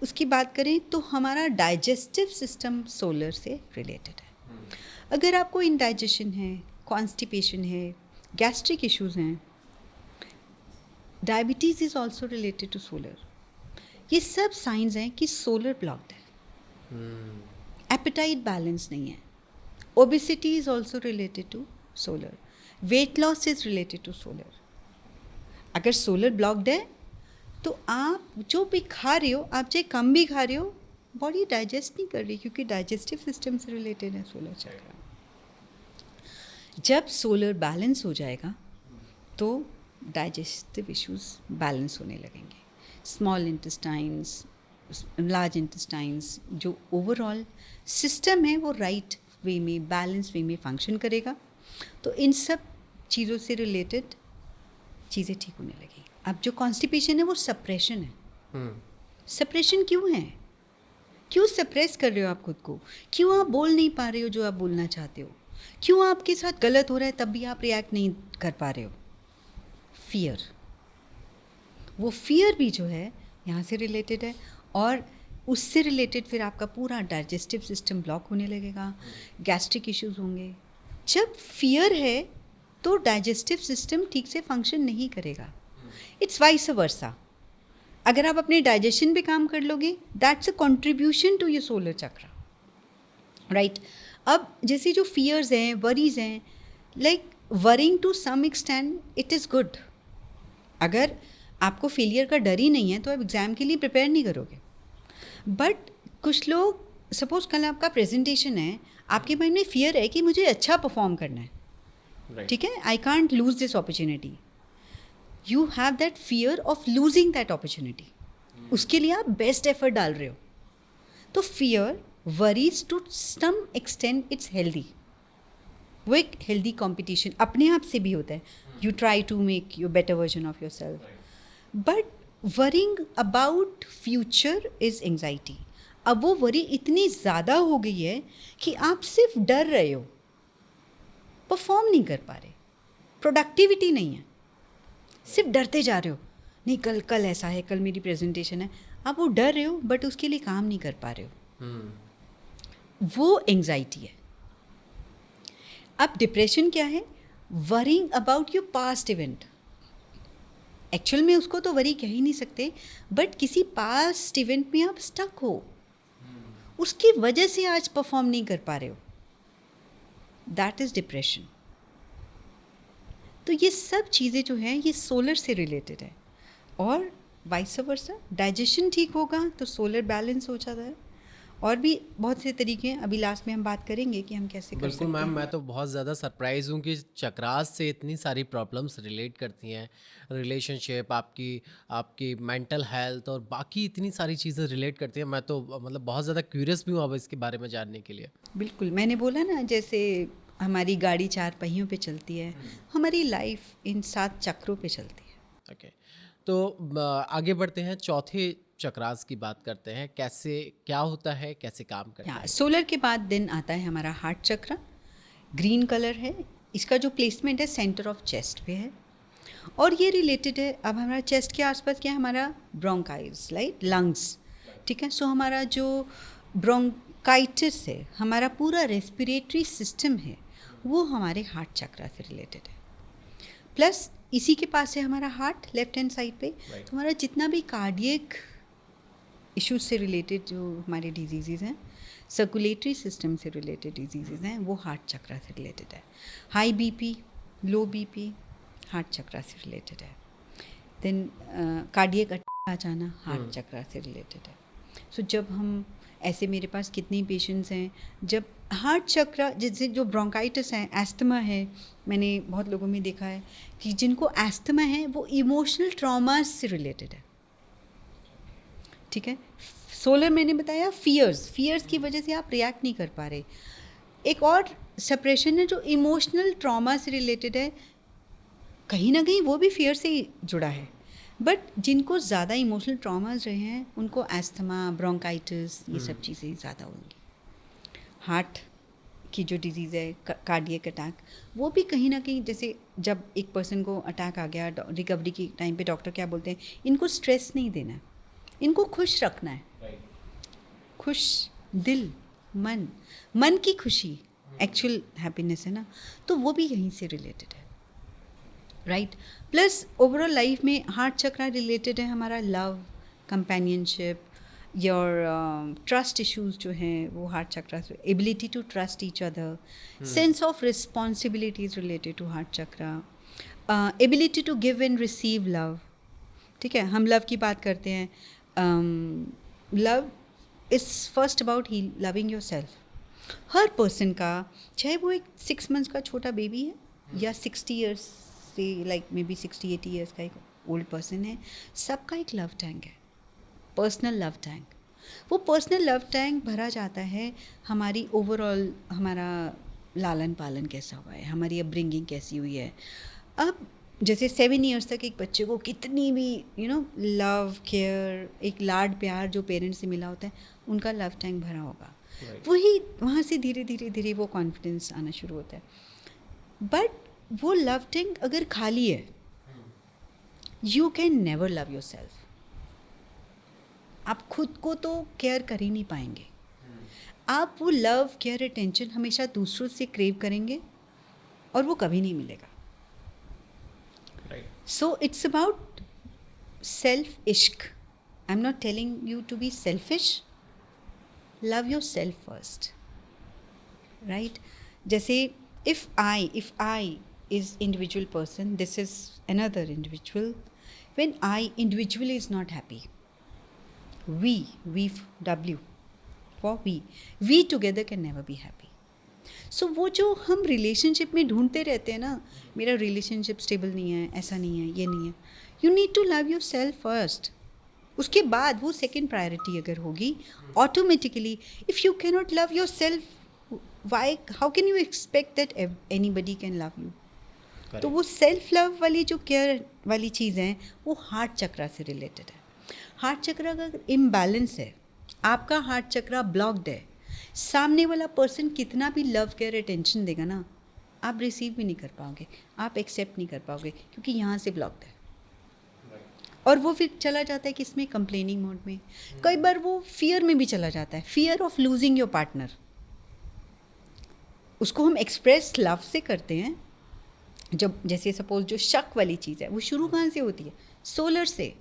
[SPEAKER 1] उसकी बात करें तो हमारा डाइजेस्टिव सिस्टम सोलर से रिलेटेड है. अगर आपको इंडाइजेशन है, कॉन्स्टिपेशन है, गैस्ट्रिक इश्यूज हैं, diabetes is also related to solar. ये सब साइंस हैं कि सोलर ब्लॉक्ड है. एपेटाइट बैलेंस नहीं है. Obesity is also related to solar. Weight loss is related to solar. अगर सोलर ब्लॉक्ड है तो आप जो भी खा रहे हो, आप चाहे कम भी खा रहे हो, बॉडी डाइजेस्ट नहीं कर रही, क्योंकि डाइजेस्टिव सिस्टम से रिलेटेड है सोलर चक्र. जब सोलर बैलेंस हो जाएगा तो डाइजेस्टिव इश्यूज बैलेंस होने लगेंगे. स्मॉल इंटेस्टाइन्स, लार्ज इंटेस्टाइन्स, जो ओवरऑल सिस्टम है वो राइट वे में, बैलेंस वे में फंक्शन करेगा. तो इन सब चीज़ों से रिलेटेड चीज़ें ठीक होने लगेंगी. अब जो कॉन्स्टिपेशन है वो सप्रेशन है. सप्रेशन क्यों है? क्यों सप्रेस कर रहे हो आप खुद को? क्यों आप बोल नहीं पा रहे हो जो आप बोलना चाहते हो? क्यों आपके साथ गलत हो रहा है तब भी आप रिएक्ट नहीं कर पा रहे हो? फियर. वो फियर भी जो है यहाँ से रिलेटेड है, और उससे रिलेटेड फिर आपका पूरा डाइजेस्टिव सिस्टम ब्लॉक होने लगेगा, गैस्ट्रिक इश्यूज होंगे. जब फियर है तो डाइजेस्टिव सिस्टम ठीक से फंक्शन नहीं करेगा. It's vice versa. अगर आप अपने डाइजेशन पे काम कर लोगे, that's a contribution to your solar chakra, right. अब जैसे जो फियर्स हैं, वरीज हैं, like worrying to some extent it is good. अगर आपको फेलियर का डर ही नहीं है तो आप एग्ज़ाम के लिए प्रिपेयर नहीं करोगे. बट कुछ लोग, सपोज कल आपका प्रेजेंटेशन है, आपके माइंड में फियर है कि मुझे अच्छा परफॉर्म करना है, ठीक है, I can't lose this opportunity. You have that fear of losing that opportunity. उसके लिए आप बेस्ट एफर्ट डाल रहे हो. तो fear, worries to some extent it's healthy. वो एक हेल्दी कॉम्पिटिशन अपने आप से भी होता है. You try to make your better version of yourself. But worrying about future is anxiety. अब वो वरी इतनी ज़्यादा हो गई है कि आप सिर्फ डर रहे हो, परफॉर्म नहीं कर पा रहे, प्रोडक्टिविटी नहीं है, सिर्फ डरते जा रहे हो. नहीं, कल ऐसा है, कल मेरी प्रेजेंटेशन है. आप वो डर रहे हो बट उसके लिए काम नहीं कर पा रहे हो. वो एंग्जाइटी है. अब डिप्रेशन क्या है? Worrying about your past event. Actual में उसको तो वरी कह ही नहीं सकते, बट किसी पास्ट इवेंट में आप स्टक हो, उसकी वजह से आज परफॉर्म नहीं कर पा रहे हो. That is depression. तो ये सब चीज़ें जो हैं ये सोलर से रिलेटेड है. और वाइस वर्सा, डाइजेशन ठीक होगा तो सोलर बैलेंस हो जाता है, और भी बहुत से तरीके हैं, अभी लास्ट में हम बात करेंगे कि हम कैसे कर
[SPEAKER 2] बिल्कुल
[SPEAKER 1] सकते
[SPEAKER 2] मैम,
[SPEAKER 1] हैं।
[SPEAKER 2] मैं तो बहुत ज़्यादा सरप्राइज हूँ कि चक्रास से इतनी सारी प्रॉब्लम्स रिलेट करती हैं, रिलेशनशिप, आपकी आपकी मेंटल हेल्थ और बाकी इतनी सारी चीज़ें रिलेट करती हैं। मैं तो मतलब बहुत ज़्यादा क्यूरियस भी हूँ अब इसके बारे में जानने के लिए।
[SPEAKER 1] बिल्कुल, मैंने बोला ना, जैसे हमारी गाड़ी 4 पहियों पे चलती है, हमारी लाइफ इन 7 चक्रों पे चलती है।
[SPEAKER 2] ओके, तो आगे बढ़ते हैं, चौथे चक्रास की बात करते हैं। कैसे, क्या होता है, कैसे काम करता
[SPEAKER 1] हाँ,
[SPEAKER 2] है?
[SPEAKER 1] सोलर के बाद दिन आता है हमारा हार्ट चक्र, ग्रीन कलर है। इसका जो प्लेसमेंट है सेंटर ऑफ चेस्ट पे है, और ये रिलेटेड है, अब हमारा चेस्ट के आसपास क्या है, हमारा ब्रोंकाइल्स, राइट, लंग्स, ठीक है। सो हमारा जो ब्रोंकाइटिस है, हमारा पूरा रेस्पिरेटरी सिस्टम है, वो हमारे हार्ट चक्र से रिलेटेड है। प्लस इसी के पास है हमारा हार्ट, लेफ्ट हैंड साइड पे।
[SPEAKER 2] Right.
[SPEAKER 1] तो हमारा जितना भी कार्डियक इश्यूज से रिलेटेड जो हमारे डिजीज़ हैं, सर्कुलेटरी सिस्टम से रिलेटेड डिजीज़ हैं, वो हार्ट चक्र से रिलेटेड है। हाई बीपी, लो बीपी, हार्ट चक्र से रिलेटेड है। देन कार्डियक अटैक आ जाना, हार्ट चक्र से रिलेटेड है। सो जब हम ऐसे, मेरे पास कितने पेशेंट्स हैं जब हार्ट चक्र, जैसे जो ब्रोंकाइटिस है, एस्थमा है, मैंने बहुत लोगों में देखा है कि जिनको एस्थमा है वो इमोशनल ट्रॉमास से रिलेटेड है, ठीक है। सोलर मैंने बताया फियर्स की वजह से आप रिएक्ट नहीं कर पा रहे। एक और सेपरेशन है जो इमोशनल ट्रॉमा से रिलेटेड है, कहीं ना कहीं वो भी फियर से ही जुड़ा है, बट जिनको ज़्यादा इमोशनल ट्रॉमास रहे हैं उनको एस्थमा, ब्रोंकाइटिस, ये सब चीज़ें ज़्यादा होंगी। हार्ट की जो डिजीज़ है, कार्डियक अटैक, वो भी कहीं ना कहीं, जैसे जब एक पर्सन को अटैक आ गया, रिकवरी के टाइम पे डॉक्टर क्या बोलते हैं, इनको स्ट्रेस नहीं देना है, इनको खुश रखना है। खुश दिल, मन की खुशी एक्चुअल हैप्पीनेस है ना, तो वो भी यहीं से रिलेटेड है, राइट। प्लस ओवरऑल लाइफ में हार्ट चक्र रिलेटेड है हमारा love, companionship, your trust issues जो हैं वो हार्ट चक्र से, ability to trust each other, sense of responsibility is related to heart chakra, ability to give and receive love, ठीक है। हम लव की बात करते हैं, लव इज़ फर्स्ट अबाउट ही लविंग योर सेल्फ। हर पर्सन का, चाहे वो एक 6 मंथ्स का छोटा बेबी है या 60 ईयर्स से, लाइक मे बी 60-80 ईयर्स का एक ओल्ड पर्सन है, सबका एक लव टैंक है, पर्सनल लव टैंक। वो पर्सनल लव टैंक भरा जाता है हमारी ओवरऑल, हमारा लालन पालन कैसा हुआ है, हमारी अपब्रिंगिंग कैसी हुई है। अब जैसे 7 ईयर्स तक एक बच्चे को कितनी भी लव, केयर, एक लाड प्यार जो पेरेंट्स से मिला होता है, उनका लव टैंक भरा होगा। वही वहाँ से धीरे धीरे वो कॉन्फिडेंस आना शुरू होता है। बट वो लव टैंक अगर खाली है, you can never love yourself. आप खुद को तो केयर कर ही नहीं पाएंगे, आप वो लव, केयर, अटेंशन हमेशा दूसरों से क्रेव करेंगे और वो कभी नहीं मिलेगा। So it's about self-ishq. I'm not telling you to be selfish. Love yourself first, right? जैसे if I is individual person, this is another individual. When I individually is not happy, we for we together can never be happy. सो वो जो हम relationship में ढूंढते रहते हैं ना, मेरा रिलेशनशिप स्टेबल नहीं है, ऐसा नहीं है, ये नहीं है, you need to love yourself first. उसके बाद वो सेकेंड प्रायोरिटी अगर होगी, automatically if you can not love yourself, why, how can you expect that anybody can love you. तो वो सेल्फ लव वाली जो केयर वाली चीज़ है, वो हार्ट चक्र से रिलेटेड है। हार्ट चक्र अगर इम्बैलेंस है, आपका हार्ट चक्र ब्लॉक्ड है, सामने वाला पर्सन कितना भी लव, केयर, अटेंशन देगा ना, आप रिसीव भी नहीं कर पाओगे, आप एक्सेप्ट नहीं कर पाओगे, क्योंकि यहाँ से ब्लॉक्ड है। और वो फिर चला जाता है कि इसमें कंप्लेनिंग मोड में, कई बार वो फियर में भी चला जाता है, fear of losing your partner. उसको हम एक्सप्रेस लव से करते हैं। जब जैसे सपोज जो शक वाली चीज़ है, वो शुरू कहाँ से होती है, सोलर से।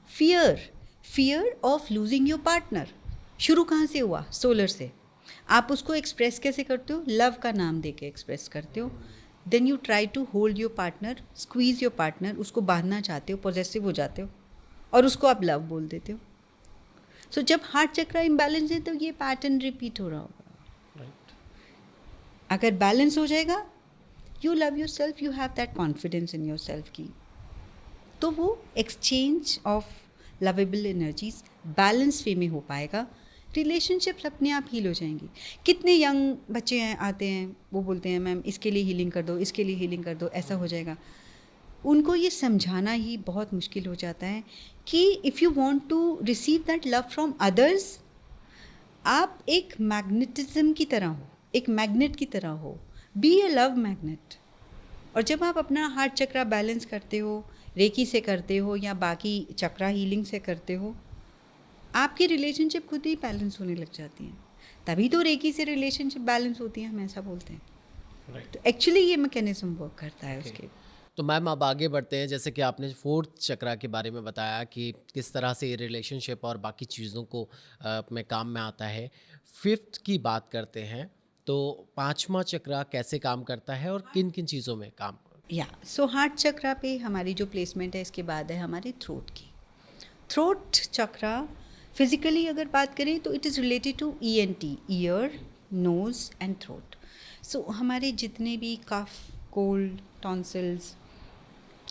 [SPEAKER 1] Fear of losing your partner शुरू कहाँ से हुआ, सोलर से। आप उसको एक्सप्रेस कैसे करते हो, लव का नाम दे के एक्सप्रेस करते हो। Then you try to hold your partner, squeeze your partner, उसको बांधना चाहते हो, पॉजेसिव हो जाते हो, और उसको आप लव बोल देते हो। सो जब हार्ट चक्रा इम्बैलेंस है तो ये पैटर्न रिपीट हो रहा होगा।
[SPEAKER 2] राइट।
[SPEAKER 1] अगर बैलेंस हो जाएगा, you love your self, you have that confidence in your self की, तो वो exchange of lovable energies balance way में हो पाएगा, रिलेशनशिप्स अपने आप हील हो जाएंगी। कितने यंग बच्चे हैं, आते हैं, वो बोलते हैं मैम इसके लिए हीलिंग कर दो, इसके लिए हीलिंग कर दो, ऐसा हो जाएगा। उनको ये समझाना ही बहुत मुश्किल हो जाता है कि if you want to receive that love from others, आप एक मैग्नेटिज्म की तरह हो, एक मैग्नेट की तरह हो, बी ए लव मैग्नेट। और जब आप अपना हार्ट चक्रा बैलेंस करते हो, रेकी से करते हो या बाकी चक्रा हीलिंग से करते हो, आपकी रिलेशनशिप खुद ही बैलेंस होने लग जाती हैं। तभी तो रेकी से रिलेशनशिप बैलेंस होती है, हम ऐसा बोलते हैं।
[SPEAKER 2] राइट।
[SPEAKER 1] तो एक्चुअली ये मैकेनिज्म वर्क करता है उसके।
[SPEAKER 2] तो मैम अब आगे बढ़ते हैं, जैसे कि आपने फोर्थ चक्रा के बारे में बताया कि किस तरह से ये रिलेशनशिप और बाकी चीज़ों को में काम में आता है। फिफ्थ की बात करते हैं, तो पांचवा चक्रा कैसे काम करता है और किन किन चीज़ों में काम?
[SPEAKER 1] या सो हार्ट चक्रा पे हमारी जो प्लेसमेंट है, इसके बाद है हमारी थ्रोट की। थ्रोट चक्रा फिजिकली अगर बात करें तो it is related to ENT, ear, nose and throat. So हमारे जितने भी कफ, कोल्ड, टॉन्सिल्स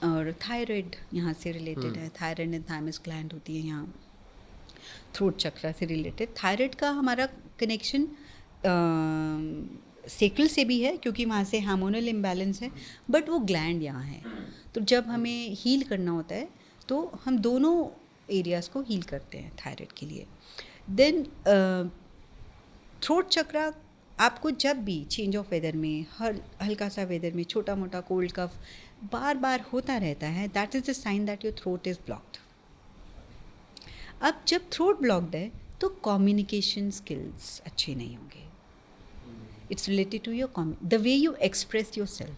[SPEAKER 1] और थायराइड यहाँ से रिलेटेड है। थायराइड एंड थायमस ग्लैंड होती है यहाँ, थ्रोट चक्रा से रिलेटेड। थायराइड का हमारा कनेक्शन सेक्रल से भी है, क्योंकि वहाँ से हार्मोनल इम्बैलेंस है, बट वो ग्लैंड यहाँ है। तो जब हमें हील करना होता है तो हम दोनों एरियाज़ को हील करते हैं थायराइड के लिए। देन थ्रोट चक्रा आपको जब भी चेंज ऑफ वेदर में, हल्का सा वेदर में, छोटा मोटा कोल्ड कफ बार बार होता रहता है, that is the sign that your throat is blocked. अब जब थ्रोट ब्लॉक्ड है तो कम्युनिकेशन स्किल्स अच्छे नहीं होंगे। It's related to your the way you express yourself.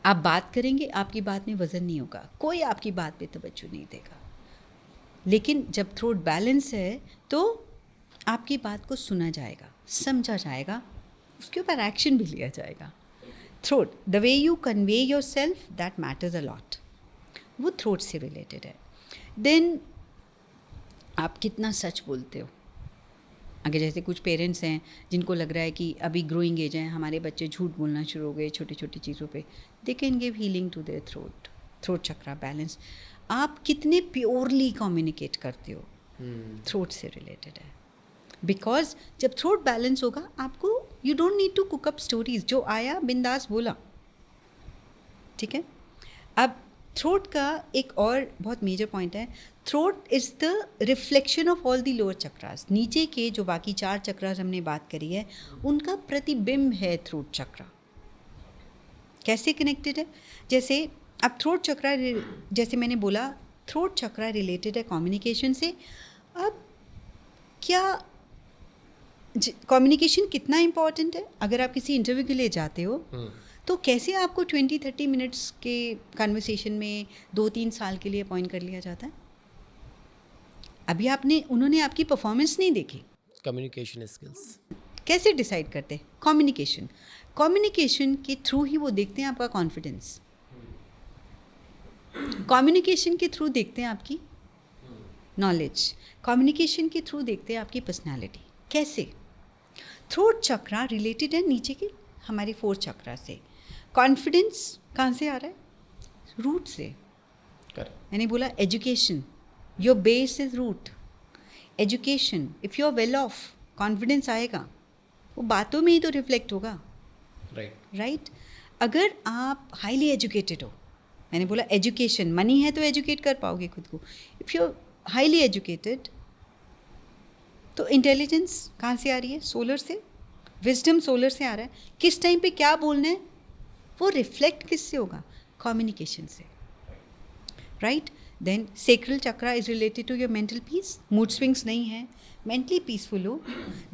[SPEAKER 1] आप बात करेंगे, आपकी बात में वज़न नहीं होगा, कोई आपकी बात पे तवज्जो नहीं देगा। लेकिन जब थ्रोट बैलेंस है तो आपकी बात को सुना जाएगा, समझा जाएगा, उसके ऊपर एक्शन भी लिया जाएगा। Throat, the way you convey your self, that matters a lot, वो थ्रोट से रिलेटेड है। देन आप कितना सच बोलते हो। अगर जैसे कुछ पेरेंट्स हैं जिनको लग रहा है कि अभी ग्रोइंग एज है, हमारे बच्चे झूठ बोलना शुरू हो गए छोटी छोटी चीज़ों पे, they can give healing to their throat. Throat chakra balance, आप कितने प्योरली कम्युनिकेट करते हो, थ्रोट से रिलेटेड है। बिकॉज जब थ्रोट बैलेंस होगा, आपको you don't need to cook up stories, जो आया बिंदास बोला, ठीक है। अब थ्रोट का एक और बहुत मेजर पॉइंट है, throat is the reflection of all the lower chakras. नीचे के जो बाकी 4 चक्रास हमने बात करी है, उनका प्रतिबिंब है थ्रोट चक्रा। कैसे कनेक्टेड है? जैसे अब थ्रोट चक्रा, जैसे मैंने बोला, थ्रोट चक्रा रिलेटेड है कम्युनिकेशन से। अब क्या कम्युनिकेशन कितना इम्पॉर्टेंट है? अगर आप किसी इंटरव्यू के लिए जाते हो तो कैसे आपको 20-30 मिनट्स के कन्वर्सेशन में 2-3 साल के लिए अपॉइंट कर लिया जाता है? अभी उन्होंने आपकी परफॉर्मेंस नहीं देखी।
[SPEAKER 2] कम्युनिकेशन स्किल्स
[SPEAKER 1] कैसे डिसाइड करते हैं? कम्युनिकेशन के थ्रू ही वो देखते हैं आपका कॉन्फिडेंस, कम्युनिकेशन के थ्रू देखते हैं आपकी नॉलेज, कम्युनिकेशन के थ्रू देखते हैं आपकी पर्सनालिटी। कैसे? थ्रोट चक्रा रिलेटेड है नीचे के हमारे 4 चक्रा से। कॉन्फिडेंस कहाँ से आ रहा है? रूट से। मैंने बोला education, your base is root. Education, if you are well off, confidence आएगा, वो बातों में ही तो रिफ्लेक्ट होगा, राइट। अगर आप हाईली एजुकेटेड हो, मैंने बोला एजुकेशन, मनी है तो एजुकेट कर पाओगे खुद को। If you are highly educated तो इंटेलिजेंस कहाँ से आ रही है? सोलर से। विजडम सोलर से आ रहा है। किस टाइम पे क्या बोलना है वो रिफ्लेक्ट किससे होगा? कम्युनिकेशन से, right. Then sacral chakra is related to your mental peace. Mood swings नहीं है, मेंटली पीसफुल हो,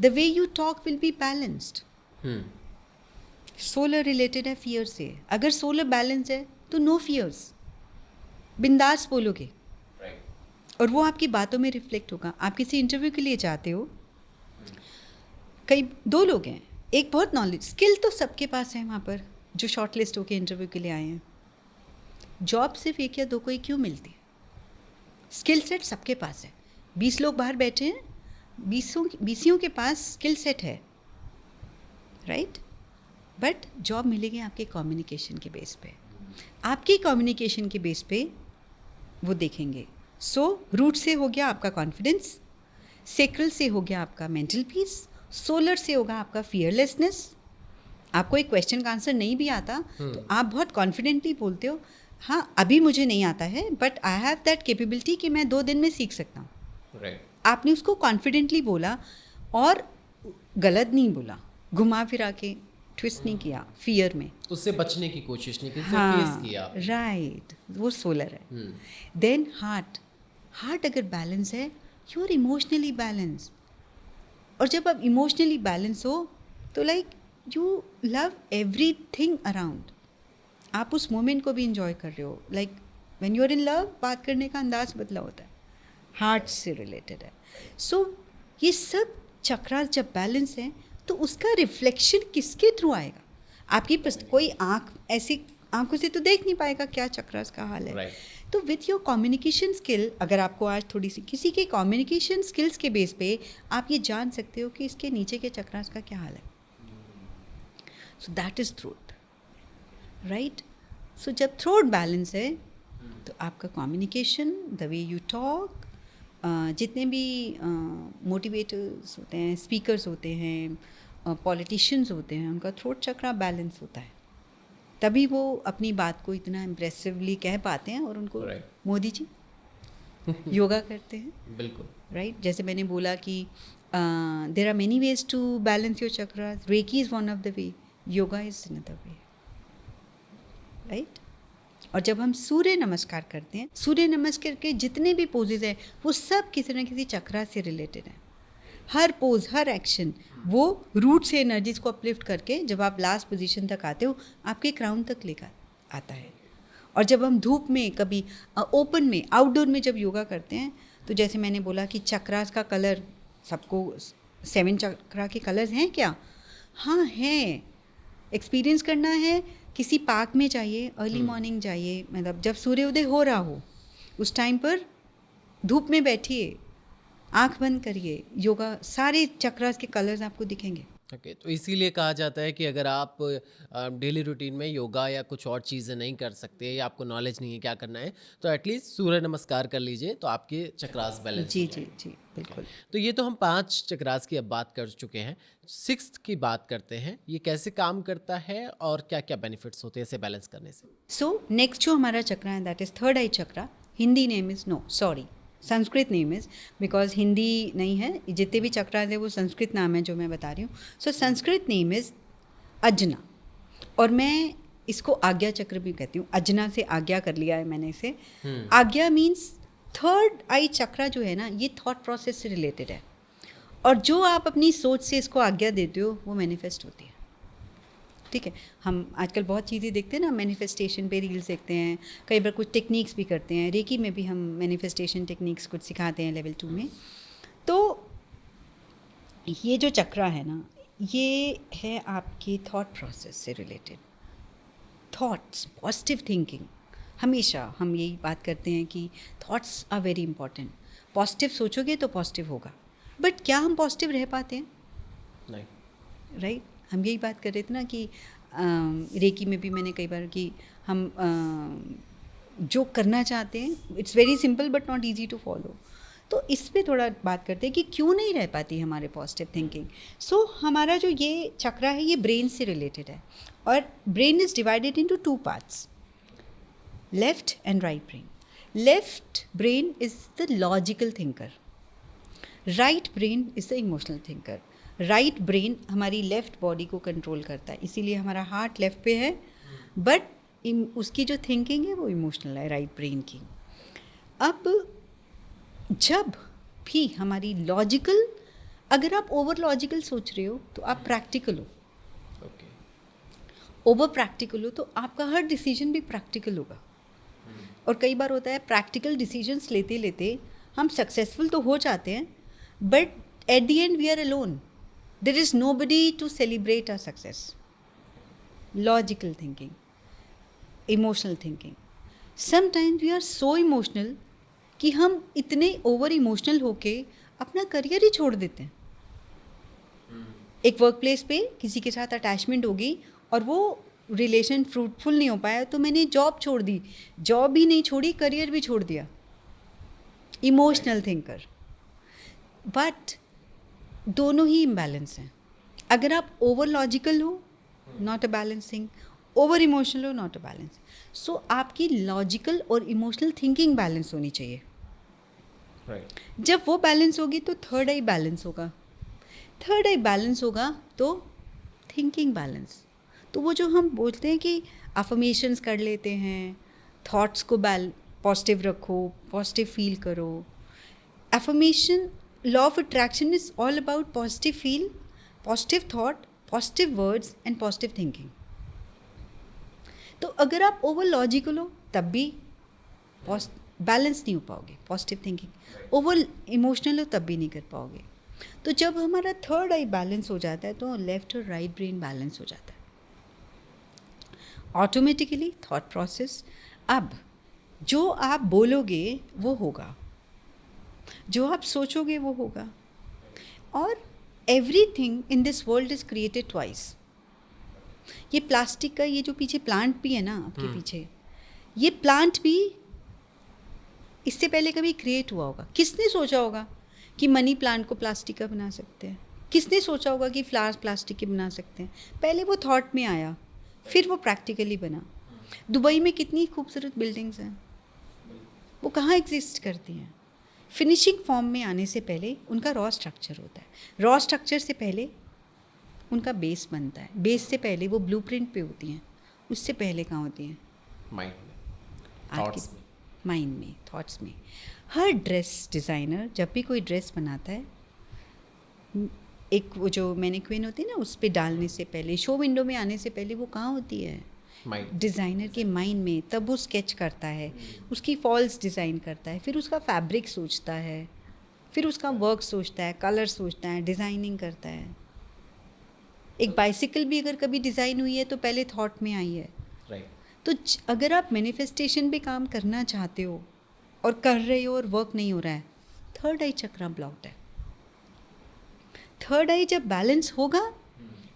[SPEAKER 1] the way you talk will be balanced. Solar related है फियर से। अगर सोलर बैलेंस है तो नो फियर्स, बिंदास बोलोगे और वो आपकी बातों में रिफ्लेक्ट होगा। आप किसी इंटरव्यू के लिए जाते हो, कई 2 लोग हैं, एक बहुत नॉलेज, स्किल तो सबके पास है वहाँ पर जो शॉर्ट लिस्ट होकर इंटरव्यू के लिए आए हैं। जॉब सिर्फ 1 या 2 को ही क्यों मिलती है? स्किल सेट सबके पास है, 20 लोग बाहर बैठे हैं, 20 के पास स्किल सेट है, राइट, बट जॉब मिलेगी आपके कम्युनिकेशन के बेस पे, आपकी कम्युनिकेशन के बेस पे वो देखेंगे। सो रूट से हो गया आपका कॉन्फिडेंस, सेक्रल से हो गया आपका मेंटल पीस, सोलर से होगा आपका फियरलेसनेस। आपको एक क्वेश्चन का आंसर नहीं भी आता तो आप बहुत कॉन्फिडेंटली बोलते हो, हाँ अभी मुझे नहीं आता है but I have that capability कि मैं 2 दिन में सीख सकता हूँ।
[SPEAKER 2] राइट,
[SPEAKER 1] आपने उसको कॉन्फिडेंटली बोला और गलत नहीं बोला, घुमा फिरा के ट्विस्ट नहीं किया फियर में,
[SPEAKER 2] उससे बचने की कोशिश नहीं की,
[SPEAKER 1] हाँ
[SPEAKER 2] फेस किया आपने।
[SPEAKER 1] राइट, वो सोलर है। देन हार्ट अगर बैलेंस है, यू आर इमोशनली बैलेंस, और जब आप इमोशनली बैलेंस हो तो like you love everything around, आप उस मोमेंट को भी इंजॉय कर रहे हो। Like when you are in love, बात करने का अंदाज बदला होता है, हार्ट से रिलेटेड है। सो ये सब चक्रास जब बैलेंस है तो उसका रिफ्लेक्शन किसके थ्रू आएगा? आपकी कोई आँख ऐसी आंखों से तो देख नहीं पाएगा क्या चक्रास का हाल है। तो विथ योर कम्युनिकेशन स्किल, अगर आपको आज थोड़ी सी किसी के कम्युनिकेशन स्किल्स के बेस पे आप ये जान सकते हो कि इसके नीचे के चक्रास का क्या हाल है। So that is throat, right. So जब थ्रोट बैलेंस है तो आपका communication, the way you talk, जितने भी मोटिवेटर्स होते हैं, स्पीकर्स होते हैं, पॉलिटिशियंस होते हैं, उनका थ्रोट चक्रा बैलेंस होता है, तभी वो अपनी बात को इतना इम्प्रेसिवली कह पाते हैं। और उनको मोदी जी योगा करते हैं,
[SPEAKER 2] बिल्कुल,
[SPEAKER 1] राइट। जैसे मैंने बोला कि there are many ways to balance your chakra, reiki is one of the way, yoga is another way, right. और जब हम सूर्य नमस्कार करते हैं, सूर्य नमस्कार के जितने भी पोजेज हैं वो सब किसी न किसी चक्रा से रिलेटेड हैं। हर पोज, हर एक्शन वो रूट से एनर्जीज को अपलिफ्ट करके जब आप लास्ट पोजीशन तक आते हो, आपके क्राउन तक लेकर आता है। और जब हम धूप में, कभी ओपन में, आउटडोर में जब योगा करते हैं, तो जैसे मैंने बोला कि चक्रास का कलर, सबको 7 चक्रा के कलर्स हैं क्या? हाँ हैं। एक्सपीरियंस करना है, किसी पार्क में जाइए, अर्ली मॉर्निंग जाइए, मतलब जब सूर्योदय हो रहा हो उस टाइम पर धूप में बैठिए, आंख बंद करिए, योगा, सारे चक्रास के कलर्स आपको दिखेंगे।
[SPEAKER 2] ओके, तो इसीलिए कहा जाता है कि अगर आप डेली रूटीन में योगा या कुछ और चीज़ें नहीं कर सकते या आपको नॉलेज नहीं है क्या करना है, तो एटलीस्ट सूर्य नमस्कार कर लीजिए, तो आपके चक्रास बैलेंस
[SPEAKER 1] जी
[SPEAKER 2] हो
[SPEAKER 1] जी
[SPEAKER 2] जाएंगे।
[SPEAKER 1] जी बिल्कुल।
[SPEAKER 2] तो ये तो हम 5 चक्रास की अब बात कर चुके हैं। 6th की बात करते हैं, ये कैसे काम करता है और क्या क्या बेनिफिट्स होते हैं इसे बैलेंस करने से?
[SPEAKER 1] सो नेक्स्ट जो हमारा चक्रा है that is third eye chakra. Hindi name is, no sorry, Sanskrit name is, because Hindi नहीं है, जितने भी चक्रा है वो संस्कृत नाम है जो मैं बता रही हूँ। सो संस्कृत नेम इज अजना, और मैं इसको आज्ञा चक्र भी कहती हूँ। अजना से आज्ञा कर लिया है मैंने इसे। आज्ञा मीन्स थर्ड आई चक्रा जो है ना, ये थॉट प्रोसेस से रिलेटेड है, और जो आप अपनी सोच से इसको आज्ञा देते हो वो मैनिफेस्ट होती है। ठीक है, हम आजकल बहुत चीज़ें देखते हैं ना, मैनिफेस्टेशन पे रील्स देखते हैं, कई बार कुछ टेक्निक्स भी करते हैं, रेकी में भी हम मैनिफेस्टेशन टेक्निक्स कुछ सिखाते हैं लेवल 2 में। तो ये जो चक्रा है ना, ये है आपके थॉट प्रोसेस से रिलेटेड। थॉट्स, पॉजिटिव थिंकिंग, हमेशा हम यही बात करते हैं कि thoughts are very important. Positive सोचोगे तो पॉजिटिव होगा, बट क्या हम पॉजिटिव रह पाते हैं?
[SPEAKER 2] नहीं,
[SPEAKER 1] राइट। हम यही बात कर रहे थे ना कि रेकी में भी मैंने कई बार कि हम जो करना चाहते हैं it's very simple but not easy to follow. तो इस पे थोड़ा बात करते हैं कि क्यों नहीं रह पाती हमारे पॉजिटिव थिंकिंग। सो हमारा जो ये चक्रा है ये ब्रेन से रिलेटेड है, और brain is divided into 2 parts, left and right brain. Left brain is the logical thinker, right brain is the emotional thinker. Right brain हमारी लेफ्ट बॉडी को कंट्रोल करता है, इसीलिए हमारा हार्ट लेफ्ट पे है, बट उसकी जो थिंकिंग है वो इमोशनल है राइट ब्रेन की। अब जब भी हमारी लॉजिकल, अगर आप ओवर लॉजिकल सोच रहे हो तो आप प्रैक्टिकल हो,
[SPEAKER 2] ओके,
[SPEAKER 1] ओवर प्रैक्टिकल हो तो आपका हर डिसीजन भी प्रैक्टिकल होगा। और कई बार होता है प्रैक्टिकल डिसीजंस लेते लेते हम सक्सेसफुल तो हो जाते हैं, but at the end we are alone, there is nobody to celebrate our success. Logical thinking, emotional thinking, sometimes we are so emotional कि हम इतने ओवर इमोशनल होके अपना करियर ही छोड़ देते हैं। एक वर्क प्लेस पे किसी के साथ अटैचमेंट होगी और वो रिलेशन फ्रूटफुल नहीं हो पाया तो मैंने जॉब छोड़ दी, जॉब भी नहीं छोड़ी, करियर भी छोड़ दिया। Emotional thinker. बट दोनों ही इम्बैलेंस हैं। अगर आप ओवर लॉजिकल हो, not a balancing, over emotional हो, नॉट अ बैलेंस। सो आपकी लॉजिकल और इमोशनल थिंकिंग बैलेंस होनी चाहिए। जब वो बैलेंस होगी तो थर्ड आई बैलेंस होगा। थर्ड आई बैलेंस होगा तो थिंकिंग बैलेंस। तो वो जो हम बोलते हैं कि अफर्मेशंस कर लेते हैं, थॉट्स को पॉजिटिव रखो, पॉजिटिव फील करो। Affirmation, law of attraction is all about positive feel, positive thought, positive words and positive thinking. तो अगर आप ओवर लॉजिकल हो तब भी बैलेंस नहीं हो पाओगे, पॉजिटिव थिंकिंग। ओवर इमोशनल हो तब भी नहीं कर पाओगे। तो जब हमारा थर्ड आई बैलेंस हो जाता है तो लेफ्ट और राइट ब्रेन बैलेंस हो जाता है ऑटोमेटिकली। थॉट प्रोसेस, अब जो आप बोलोगे वो होगा, जो आप सोचोगे वो होगा। और everything in this world is created twice. ये प्लास्टिक का ये जो पीछे प्लांट भी है ना आपके पीछे, ये प्लांट भी इससे पहले कभी क्रिएट हुआ होगा। किसने सोचा होगा कि मनी प्लांट को प्लास्टिक का बना सकते हैं? किसने सोचा होगा कि फ्लावर्स प्लास्टिक के बना सकते हैं? पहले वो थॉट में आया, फिर वो प्रैक्टिकली बना। दुबई में कितनी खूबसूरत बिल्डिंग्स हैं, वो कहाँ एग्जिस्ट करती हैं? फिनिशिंग फॉर्म में आने से पहले उनका रॉ स्ट्रक्चर होता है, रॉ स्ट्रक्चर से पहले उनका बेस बनता है, बेस से पहले वो ब्लूप्रिंट पे होती हैं, उससे पहले कहाँ होती हैं?
[SPEAKER 2] माइंड में, थॉट्स में।
[SPEAKER 1] माइंड में, थॉट्स में। हर ड्रेस डिज़ाइनर जब भी कोई ड्रेस बनाता है, एक वो जो मैनीक्विन होती है ना, उस पर डालने से पहले, शो विंडो में आने से पहले वो कहाँ होती है? डिज़ाइनर के माइंड में। तब वो स्केच करता है, उसकी फॉल्स डिज़ाइन करता है, फिर उसका फैब्रिक सोचता है, फिर उसका वर्क सोचता है, कलर सोचता है, डिज़ाइनिंग करता है। एक बाइसिकल भी अगर कभी डिज़ाइन हुई है तो पहले थॉट में आई है। तो अगर आप मैनिफेस्टेशन पे काम करना चाहते हो और कर रहे हो और वर्क नहीं हो रहा है, थर्ड आई चक्रा ब्लॉक्ड है। थर्ड आई जब बैलेंस होगा,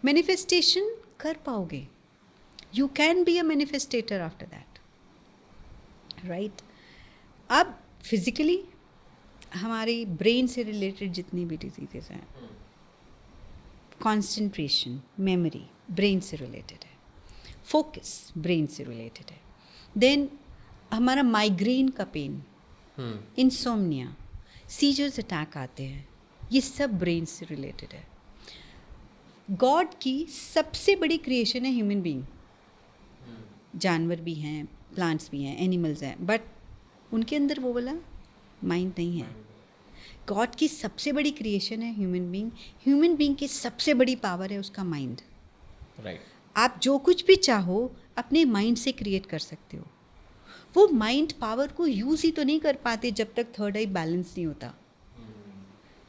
[SPEAKER 1] मैनिफेस्टेशन कर पाओगे। You can be a manifestator after that, right? अब फिजिकली हमारी ब्रेन से रिलेटेड जितनी भी डिजीजेस हैं, कॉन्सेंट्रेशन, मेमोरी ब्रेन से रिलेटेड है, फोकस ब्रेन से रिलेटेड है। देन हमारा माइग्रेन का पेन, इंसोम्निया, सीजर्स अटैक आते हैं, ये सब ब्रेन से रिलेटेड है। गॉड की सबसे बड़ी क्रिएशन है ह्यूमन बीइंग। जानवर भी हैं, प्लांट्स भी हैं, एनिमल्स हैं, बट उनके अंदर वो वाला माइंड नहीं है। गॉड की सबसे बड़ी क्रिएशन है ह्यूमन बीइंग। ह्यूमन बीइंग की सबसे बड़ी पावर है उसका माइंड। आप जो कुछ भी चाहो अपने माइंड से क्रिएट कर सकते हो। वो माइंड पावर को यूज़ ही तो नहीं कर पाते जब तक थर्ड आई बैलेंस नहीं होता।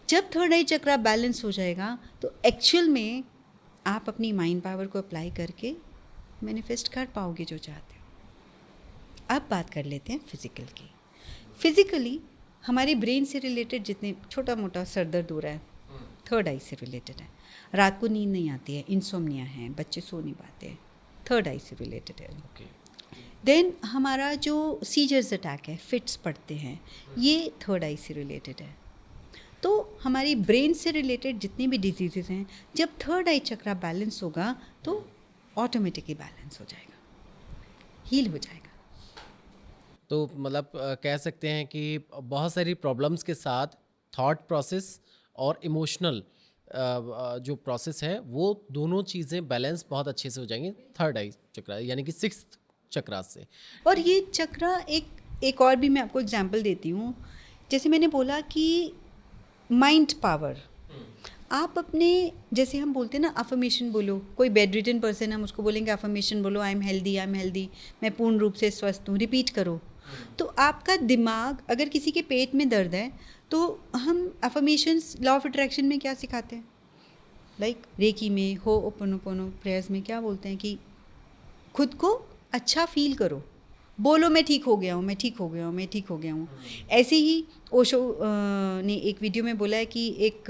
[SPEAKER 1] जब थर्ड आई चक्रा बैलेंस हो जाएगा तो एक्चुअल में आप अपनी माइंड पावर को अप्लाई करके मैनिफेस्ट कर पाओगे जो चाहते हो। अब बात कर लेते हैं फिज़िकल की। फिज़िकली हमारे ब्रेन से रिलेटेड जितने छोटा मोटा सर दर्द हो रहा है, थर्ड आई से रिलेटेड है। रात को नींद नहीं आती है, इंसोम्निया है, बच्चे सो नहीं पाते हैं, थर्ड आई से रिलेटेड है। देन हमारा जो सीजर्स अटैक है, फिट्स पड़ते हैं, ये थर्ड आई से रिलेटेड है। तो हमारी ब्रेन से रिलेटेड जितनी भी डिजीज़ेस हैं, जब थर्ड आई चक्रा बैलेंस होगा तो ऑटोमेटिकली बैलेंस हो जाएगा, हील हो जाएगा।
[SPEAKER 2] तो मतलब कह सकते हैं कि बहुत सारी प्रॉब्लम्स के साथ थॉट प्रोसेस और इमोशनल जो प्रोसेस है, वो दोनों चीज़ें बैलेंस बहुत अच्छे से हो जाएंगी थर्ड आई चक्रा यानी कि सिक्स्थ चक्रा से।
[SPEAKER 1] और ये चक्रा एक और भी मैं आपको एग्जांपल देती हूँ। जैसे मैंने बोला कि माइंड पावर, आप अपने, जैसे हम बोलते हैं ना अफर्मेशन बोलो, कोई बेड रिटन पर्सन, हम उसको बोलेंगे अफर्मेशन बोलो, आई एम हेल्दी, मैं पूर्ण रूप से स्वस्थ हूँ, रिपीट करो। तो आपका दिमाग, अगर किसी के पेट में दर्द है तो हम अफर्मेशंस लॉ ऑफ अट्रैक्शन में क्या सिखाते हैं, लाइक रेकी में, होओपोनोपोनो प्रेयर्स में क्या बोलते हैं कि खुद को अच्छा फील करो, बोलो मैं ठीक हो गया हूँ, मैं ठीक हो गया हूँ, मैं ठीक हो गया हूँ। ऐसे ही ओशो ने एक वीडियो में बोला है कि एक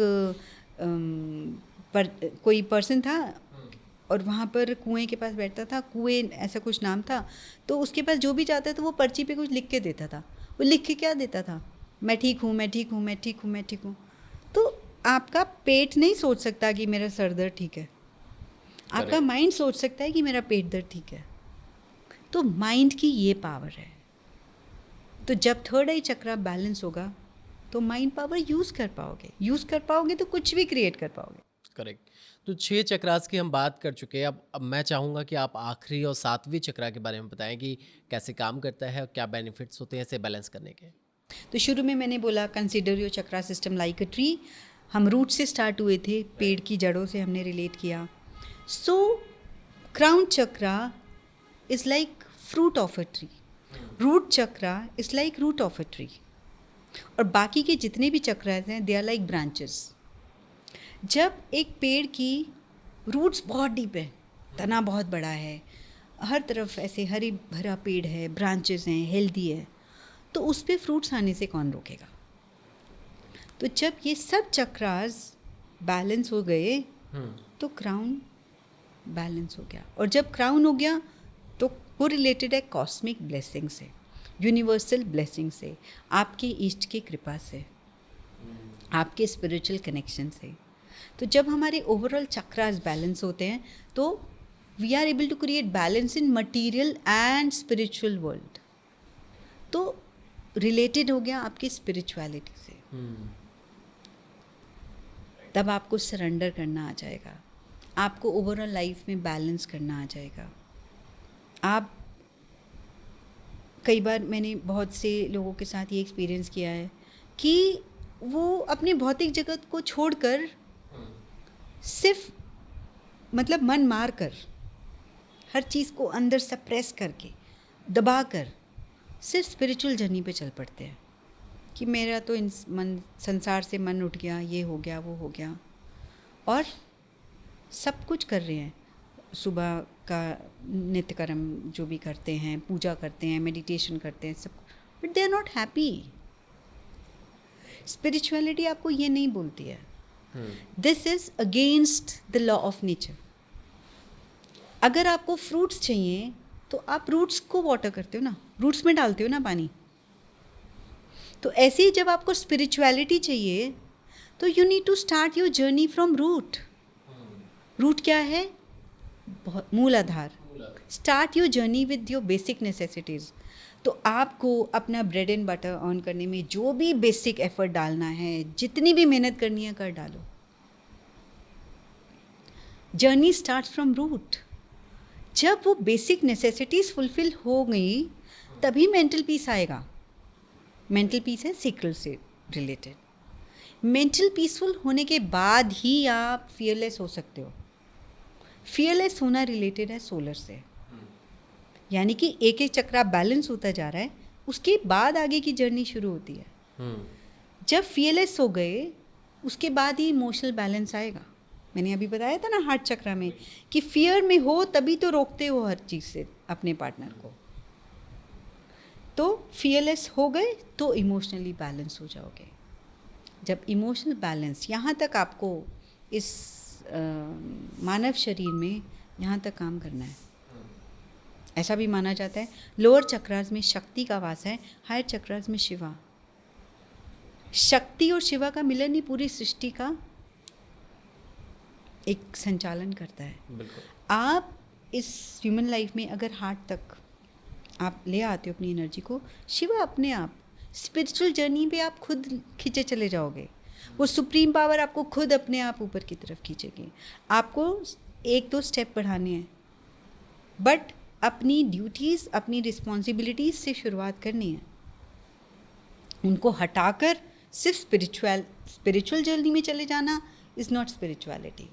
[SPEAKER 1] कोई पर्सन था और वहाँ पर कुएं के पास बैठता था, कुएं ऐसा कुछ नाम था, तो उसके पास जो भी जाता था वो पर्ची पे कुछ लिख के देता था। वो लिख के क्या देता था? मैं ठीक हूँ, मैं ठीक हूँ, मैं ठीक हूँ, मैं ठीक हूँ। तो आपका पेट नहीं सोच सकता कि मेरा सर दर्द ठीक है, आपका माइंड सोच सकता है कि मेरा पेट दर्द ठीक है। तो माइंड की ये पावर है। तो जब थर्ड आई चक्रा बैलेंस होगा तो माइंड पावर यूज़ कर पाओगे तो कुछ भी क्रिएट कर पाओगे।
[SPEAKER 2] करेक्ट। तो 6 चक्रास की हम बात कर चुके हैं। अब मैं चाहूँगा कि आप आखिरी और 7वीं चक्रा के बारे में बताएँ कि कैसे काम करता है और क्या बेनिफिट्स होते हैं इसे बैलेंस करने के?
[SPEAKER 1] तो शुरू में मैंने बोला consider your chakra system like a tree. हम रूट से स्टार्ट हुए थे, पेड़ की जड़ों से हमने रिलेट किया। So crown chakra is like fruit of a tree, root chakra is like root of a tree, और बाकी के जितने भी चक्रास हैं दे आर लाइक ब्रांचेस। जब एक पेड़ की रूट्स बहुत डीप है, तना बहुत बड़ा है, हर तरफ ऐसे हरी भरा पेड़ है, ब्रांचेस हैं, हेल्दी है, तो उस पे फ्रूट्स आने से कौन रोकेगा? तो जब ये सब चक्रास बैलेंस हो गए तो क्राउन बैलेंस हो गया, और जब क्राउन हो गया तो वो रिलेटेड है कॉस्मिक ब्लेसिंग से, यूनिवर्सल ब्लेसिंग से, आपके ईष्ट की कृपा से, आपके स्पिरिचुअल कनेक्शन से। तो जब हमारे ओवरऑल चक्रास बैलेंस होते हैं तो we are able to create balance in material and spiritual world. तो रिलेटेड हो गया आपकी स्पिरिचुअलिटी से। तब आपको सरेंडर करना आ जाएगा, आपको ओवरऑल लाइफ में बैलेंस करना आ जाएगा। आप कई बार मैंने बहुत से लोगों के साथ ये एक्सपीरियंस किया है कि वो अपने भौतिक जगत को छोड़कर सिर्फ मतलब मन मार कर, हर चीज़ को अंदर सप्रेस करके, दबा कर सिर्फ स्पिरिचुअल जर्नी पे चल पड़ते हैं कि मेरा तो मन संसार से मन उठ गया, ये हो गया, वो हो गया, और सब कुछ कर रहे हैं। सुबह का नित्य कर्म जो भी करते हैं, पूजा करते हैं, मेडिटेशन करते हैं, सब, but they are not happy. Spirituality आपको ये नहीं बोलती है। This is against the law of nature. अगर आपको फ्रूट्स चाहिए तो आप रूट्स को वाटर करते हो ना, रूट्स में डालते हो ना पानी। तो ऐसे ही जब आपको स्पिरिचुअलिटी चाहिए तो you need to start your journey from root. Root क्या है? Muladhara. Start your journey with your basic necessities. तो आपको अपना ब्रेड एंड बटर अर्न करने में जो भी बेसिक एफर्ट डालना है, जितनी भी मेहनत करनी है, कर डालो। Journey start from root. जब वो बेसिक नेसेसिटीज़ फुलफिल हो गई तभी मेंटल पीस आएगा। मेंटल पीस है सीक्रेट से रिलेटेड। मेंटल पीसफुल होने के बाद ही आप फियरलेस हो सकते हो। फियरलेस होना रिलेटेड है सोलर से, यानी कि एक एक चक्रा बैलेंस होता जा रहा है, उसके बाद आगे की जर्नी शुरू होती है। जब फियरलेस हो गए उसके बाद ही इमोशनल बैलेंस आएगा। मैंने अभी बताया था ना हार्ट चक्रा में कि फियर में हो तभी तो रोकते हो हर चीज़ से अपने पार्टनर को। तो फियरलेस हो गए तो इमोशनली बैलेंस हो जाओगे। जब इमोशनल बैलेंस, यहाँ तक आपको इस मानव शरीर में यहाँ तक काम करना है। ऐसा भी माना जाता है लोअर चक्रास में शक्ति का वास है, हायर चक्रास में शिवा। शक्ति और शिवा का मिलन ही पूरी सृष्टि का एक संचालन करता है।
[SPEAKER 2] बिल्कुल।
[SPEAKER 1] आप इस ह्यूमन लाइफ में अगर हार्ट तक आप ले आते हो अपनी एनर्जी को, शिवा अपने आप स्पिरिचुअल जर्नी पे आप खुद खींचे चले जाओगे। वो सुप्रीम पावर आपको खुद अपने आप ऊपर की तरफ खींचेगी। आपको एक दो स्टेप बढ़ाने हैं, बट अपनी ड्यूटीज़, अपनी रिस्पॉन्सिबिलिटीज़ से शुरुआत करनी है। उनको हटाकर सिर्फ स्पिरिचुअल जर्नी में चले जाना इज़ नॉट स्पिरिचुअलिटी।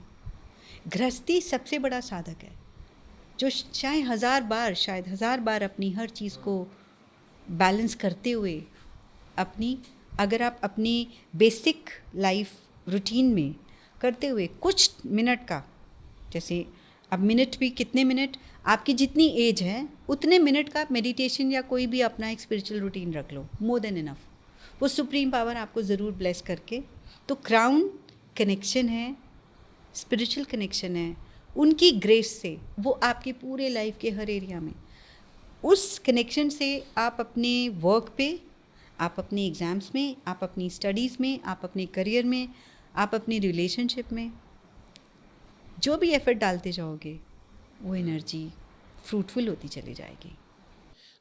[SPEAKER 1] गृहस्थी सबसे बड़ा साधक है जो शायद हज़ार बार अपनी हर चीज़ को बैलेंस करते हुए अगर आप अपनी बेसिक लाइफ रूटीन में करते हुए कुछ मिनट का, जैसे अब मिनट भी कितने मिनट, आपकी जितनी एज है उतने मिनट का आप मेडिटेशन या कोई भी अपना एक स्पिरिचुअल रूटीन रख लो, मोर देन इनफ। वो सुप्रीम पावर आपको ज़रूर ब्लेस करके, तो क्राउन कनेक्शन है, स्पिरिचुअल कनेक्शन है, उनकी ग्रेस से वो आपके पूरे लाइफ के हर एरिया में, उस कनेक्शन से आप अपने वर्क पे, आप अपने एग्ज़ाम्स में, आप अपनी स्टडीज़ में, आप अपने करियर में, आप अपनी रिलेशनशिप में जो भी एफर्ट डालते जाओगे वो एनर्जी फ्रूटफुल होती चली जाएगी।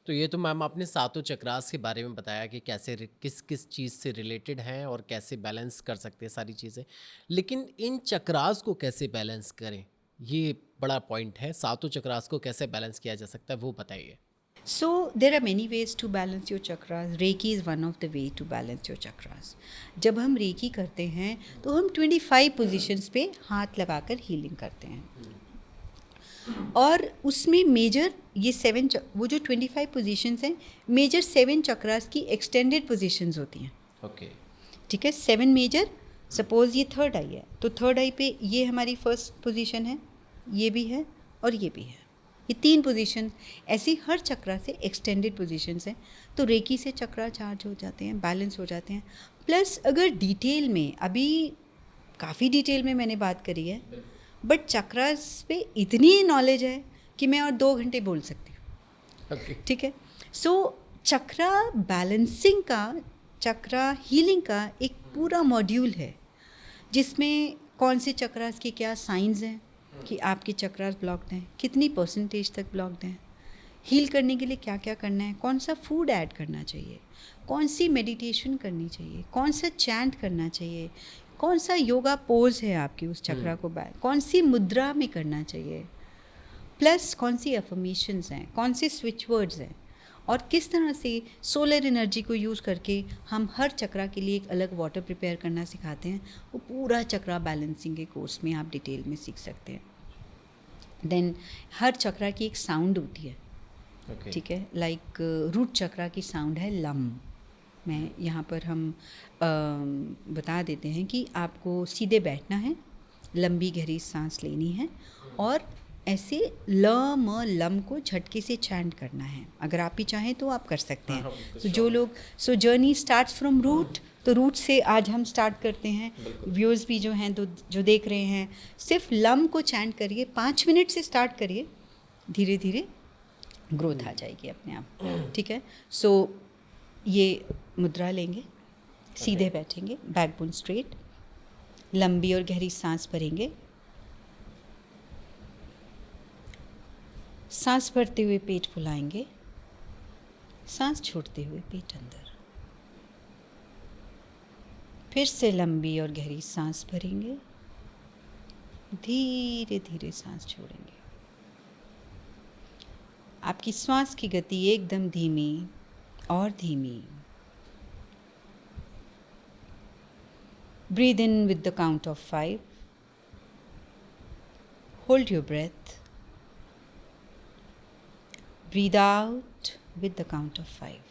[SPEAKER 2] तो ये तो मैम आपने सातों चक्रास के बारे में बताया कि कैसे किस किस चीज़ से रिलेटेड हैं और कैसे बैलेंस कर सकते हैं सारी चीज़ें, लेकिन इन चक्रास को कैसे बैलेंस करें, ये बड़ा पॉइंट है। सातों चक्रास को कैसे बैलेंस किया जा सकता है वो बताइए।
[SPEAKER 1] So there are many ways to balance your chakras. Reiki is one of the way to balance your chakras. जब हम रेकी करते हैं तो हम 25 पोजीशंस पे हाथ लगाकर हीलिंग करते हैं, और उसमें मेजर ये 7, वो जो 25 पोजीशंस हैं, मेजर 7 चक्रास की एक्सटेंडेड पोजीशंस होती हैं।
[SPEAKER 2] ओके।
[SPEAKER 1] ठीक है, 7 मेजर। सपोज ये थर्ड आई है तो थर्ड आई पे ये हमारी फर्स्ट पोजीशन है, ये भी है और ये भी है, ये 3 पोजीशन। ऐसी हर चक्रा से एक्सटेंडेड पोजीशंस हैं, तो रेकी से चक्रा चार्ज हो जाते हैं, बैलेंस हो जाते हैं। प्लस अगर डिटेल में, अभी काफ़ी डिटेल में मैंने बात करी है, बट चक्रास पे इतनी नॉलेज है कि मैं और 2 घंटे बोल सकती हूँ। ठीक है, सो चक्रा बैलेंसिंग का, चक्रा हीलिंग का एक पूरा मॉड्यूल है जिसमें कौन से चक्रास के क्या साइंस हैं कि आपके चक्रास ब्लॉक्ड हैं, कितनी परसेंटेज तक ब्लॉक्ड हैं, हील करने के लिए क्या क्या करना है, कौन सा फूड ऐड करना चाहिए, कौन सी मेडिटेशन करनी चाहिए, कौन सा चैंट करना चाहिए, कौन सा योगा पोज है आपकी उस चक्रा को कौन सी मुद्रा में करना चाहिए, प्लस कौन सी अफर्मेशंस हैं, कौन से स्विच वर्ड्स हैं, और किस तरह से सोलर एनर्जी को यूज़ करके हम हर चक्रा के लिए एक अलग वाटर प्रिपेयर करना सिखाते हैं। वो पूरा चक्रा बैलेंसिंग के कोर्स में आप डिटेल में सीख सकते हैं। देन हर चक्रा की एक साउंड होती है। ठीक है, लाइक रूट चक्रा की साउंड है लम। मैं यहाँ पर हम बता देते हैं कि आपको सीधे बैठना है, लंबी गहरी सांस लेनी है और ऐसे ल म लम को झटके से चैंट करना है। अगर आप भी चाहें तो आप कर सकते हैं। तो जो लोग, so journey starts from root, तो रूट से आज हम स्टार्ट करते हैं। व्यूअर्स भी जो हैं, तो जो देख रहे हैं, सिर्फ लम को चैंट करिए, 5 मिनट से स्टार्ट करिए, धीरे धीरे ग्रोथ आ जाएगी अपने आप। ठीक है, सो ये मुद्रा लेंगे, सीधे बैठेंगे, बैकबोन स्ट्रेट, लंबी और गहरी सांस भरेंगे, सांस भरते हुए पेट फुलाएंगे, सांस छोड़ते हुए पेट अंदर, फिर से लंबी और गहरी सांस भरेंगे, धीरे धीरे सांस छोड़ेंगे। आपकी श्वास की गति एकदम धीमी और धीमी। Breathe in with the count of 5, hold your breath, breathe out with the count of 5.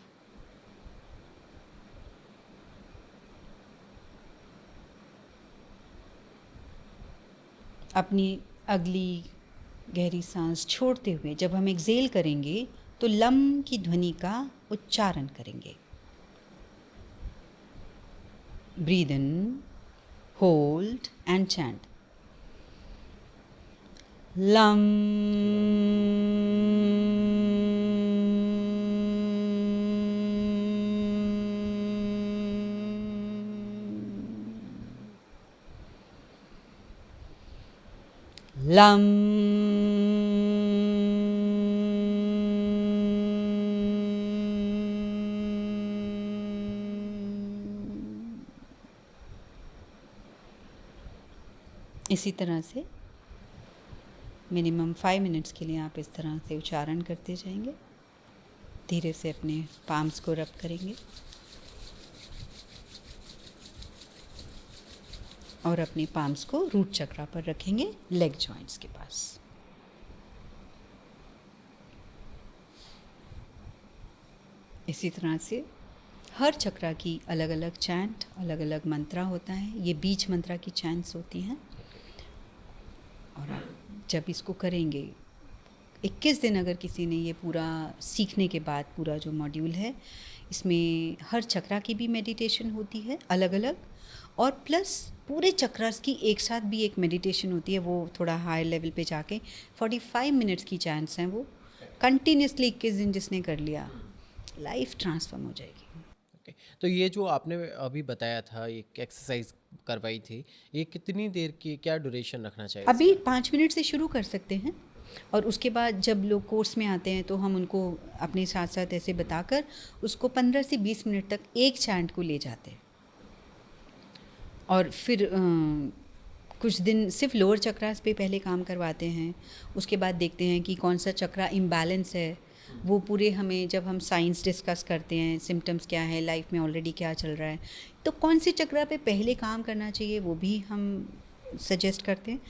[SPEAKER 1] अपनी अगली गहरी सांस छोड़ते हुए जब हम एक्सेल करेंगे तो लम की ध्वनि का उच्चारण करेंगे। Breathe in, hold and chant lump. Lump. इसी तरह से मिनिमम 5 मिनट्स के लिए आप इस तरह से उच्चारण करते जाएंगे। धीरे से अपने पाम्स को रब करेंगे और अपने पाम्स को रूट चक्रा पर रखेंगे, लेग जॉइंट्स के पास। इसी तरह से हर चक्रा की अलग अलग चैंट, अलग अलग मंत्रा होता है। ये बीच मंत्रा की चैंट्स होती हैं और आप जब इसको करेंगे 21 दिन अगर किसी ने ये पूरा सीखने के बाद पूरा जो मॉड्यूल है, इसमें हर चक्रा की भी मेडिटेशन होती है अलग अलग, और प्लस पूरे चक्रास की एक साथ भी एक मेडिटेशन होती है, वो थोड़ा हाई लेवल पे जाके 45 मिनट्स की चांस हैं, वो कंटिन्यूसली 21 दिन जिसने कर लिया लाइफ ट्रांसफॉर्म हो जाएगी।
[SPEAKER 2] ओके, तो ये जो आपने अभी बताया था एक एक्सरसाइज करवाई थी, ये कितनी देर की, क्या ड्यूरेशन रखना चाहिए
[SPEAKER 1] अभी 5 मिनट से शुरू कर सकते हैं, और उसके बाद जब लोग कोर्स में आते हैं तो हम उनको अपने साथ साथ ऐसे बताकर उसको 15 से 20 मिनट तक एक चैंट को ले जाते हैं, और फिर कुछ दिन सिर्फ लोअर चक्रास पे पहले काम करवाते हैं, उसके बाद देखते हैं कि कौन सा चक्रा इम्बैलेंस है, वो पूरे हमें जब हम साइंस डिस्कस करते हैं, सिम्टम्स क्या है, लाइफ में ऑलरेडी क्या चल रहा है, तो कौन से चक्रा पे पहले काम करना चाहिए वो भी हम सजेस्ट करते हैं,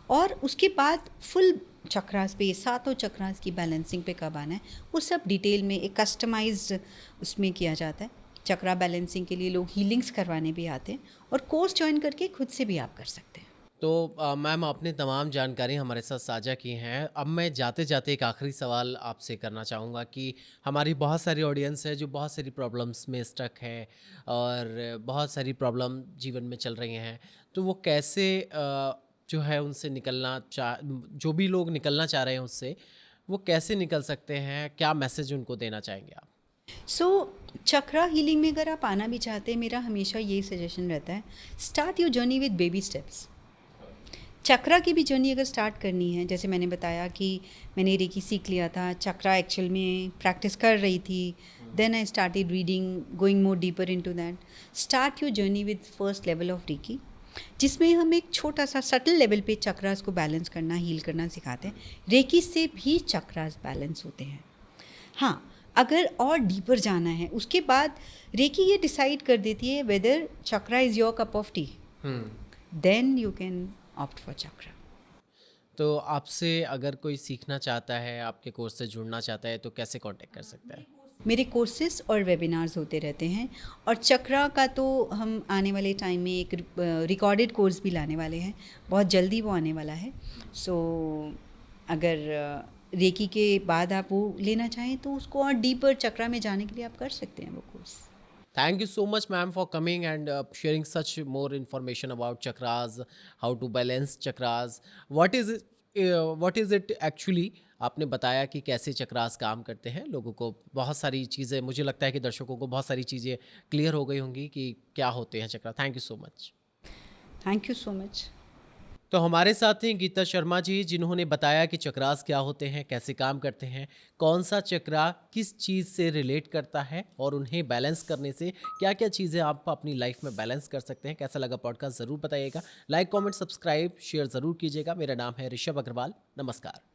[SPEAKER 1] और उसके बाद फुल चक्रास पे, सातों चक्रास की बैलेंसिंग पे कब आना है, वो सब डिटेल में एक कस्टमाइज्ड उसमें किया जाता है। चक्रा बैलेंसिंग के लिए लोग हीलिंग्स करवाने भी आते हैं, और कोर्स ज्वाइन करके खुद से भी आप कर सकते हैं।
[SPEAKER 2] तो मैम, आपने तमाम जानकारी हमारे साथ साझा की हैं। अब मैं जाते जाते एक आखिरी सवाल आपसे करना चाहूँगा कि हमारी बहुत सारी ऑडियंस है जो बहुत सारी प्रॉब्लम्स में स्टक है और बहुत सारी प्रॉब्लम जीवन में चल रही हैं, तो वो कैसे जो है उनसे जो भी लोग निकलना चाह रहे हैं उससे, वो कैसे निकल सकते हैं, क्या मैसेज उनको देना चाहेंगे आप?
[SPEAKER 1] चक्रा हीलिंग में अगर आप आना भी चाहते हैं, मेरा हमेशा यही सजेशन रहता है, start your journey with baby steps. Chakra की भी जर्नी अगर स्टार्ट करनी है, जैसे मैंने बताया कि मैंने रेकी सीख लिया था, चक्रा एक्चुअल में प्रैक्टिस कर रही थी, then I started reading, going more deeper into that. Start your journey with first level of reiki, जिसमें हम एक छोटा सा सटल लेवल पे चक्रास को बैलेंस करना, हील करना सिखाते हैं। रेकी से भी चक्रास बैलेंस होते हैं। हाँ, अगर और डीपर जाना है, उसके बाद रेकी ये डिसाइड कर देती है whether chakra is your cup of tea, then you can opt for chakra.
[SPEAKER 2] तो आपसे अगर कोई सीखना चाहता है, आपके कोर्स से जुड़ना चाहता है, तो कैसे कांटेक्ट कर सकता है?
[SPEAKER 1] मेरे कोर्सेज और वेबिनार्स होते रहते हैं, और चक्रा का तो हम आने वाले टाइम में एक रिकॉर्डेड कोर्स भी लाने वाले हैं, बहुत जल्दी वो आने वाला है। अगर रेकी के बाद आप वो लेना चाहें तो उसको और डीपर चक्रा में जाने के लिए आप कर सकते हैं वो course.
[SPEAKER 2] Thank you so much, ma'am, for coming and sharing such more information about chakras, how to balance chakras. What is it? What is it actually? आपने बताया कि कैसे चक्रास काम करते हैं। लोगों को बहुत सारी चीज़ें, मुझे लगता है कि दर्शकों को बहुत सारी चीज़ें क्लियर हो गई होंगी कि क्या होते हैं chakra. Thank you so much.
[SPEAKER 1] Thank you so much.
[SPEAKER 2] तो हमारे साथ हैं गीता शर्मा जी, जिन्होंने बताया कि चक्रास क्या होते हैं, कैसे काम करते हैं, कौन सा चक्रा किस चीज़ से रिलेट करता है और उन्हें बैलेंस करने से क्या क्या चीज़ें आप अपनी लाइफ में बैलेंस कर सकते हैं। कैसा लगा पॉडकास्ट ज़रूर बताइएगा। लाइक, कमेंट, सब्सक्राइब, शेयर ज़रूर कीजिएगा। मेरा नाम है ऋषभ अग्रवाल। नमस्कार।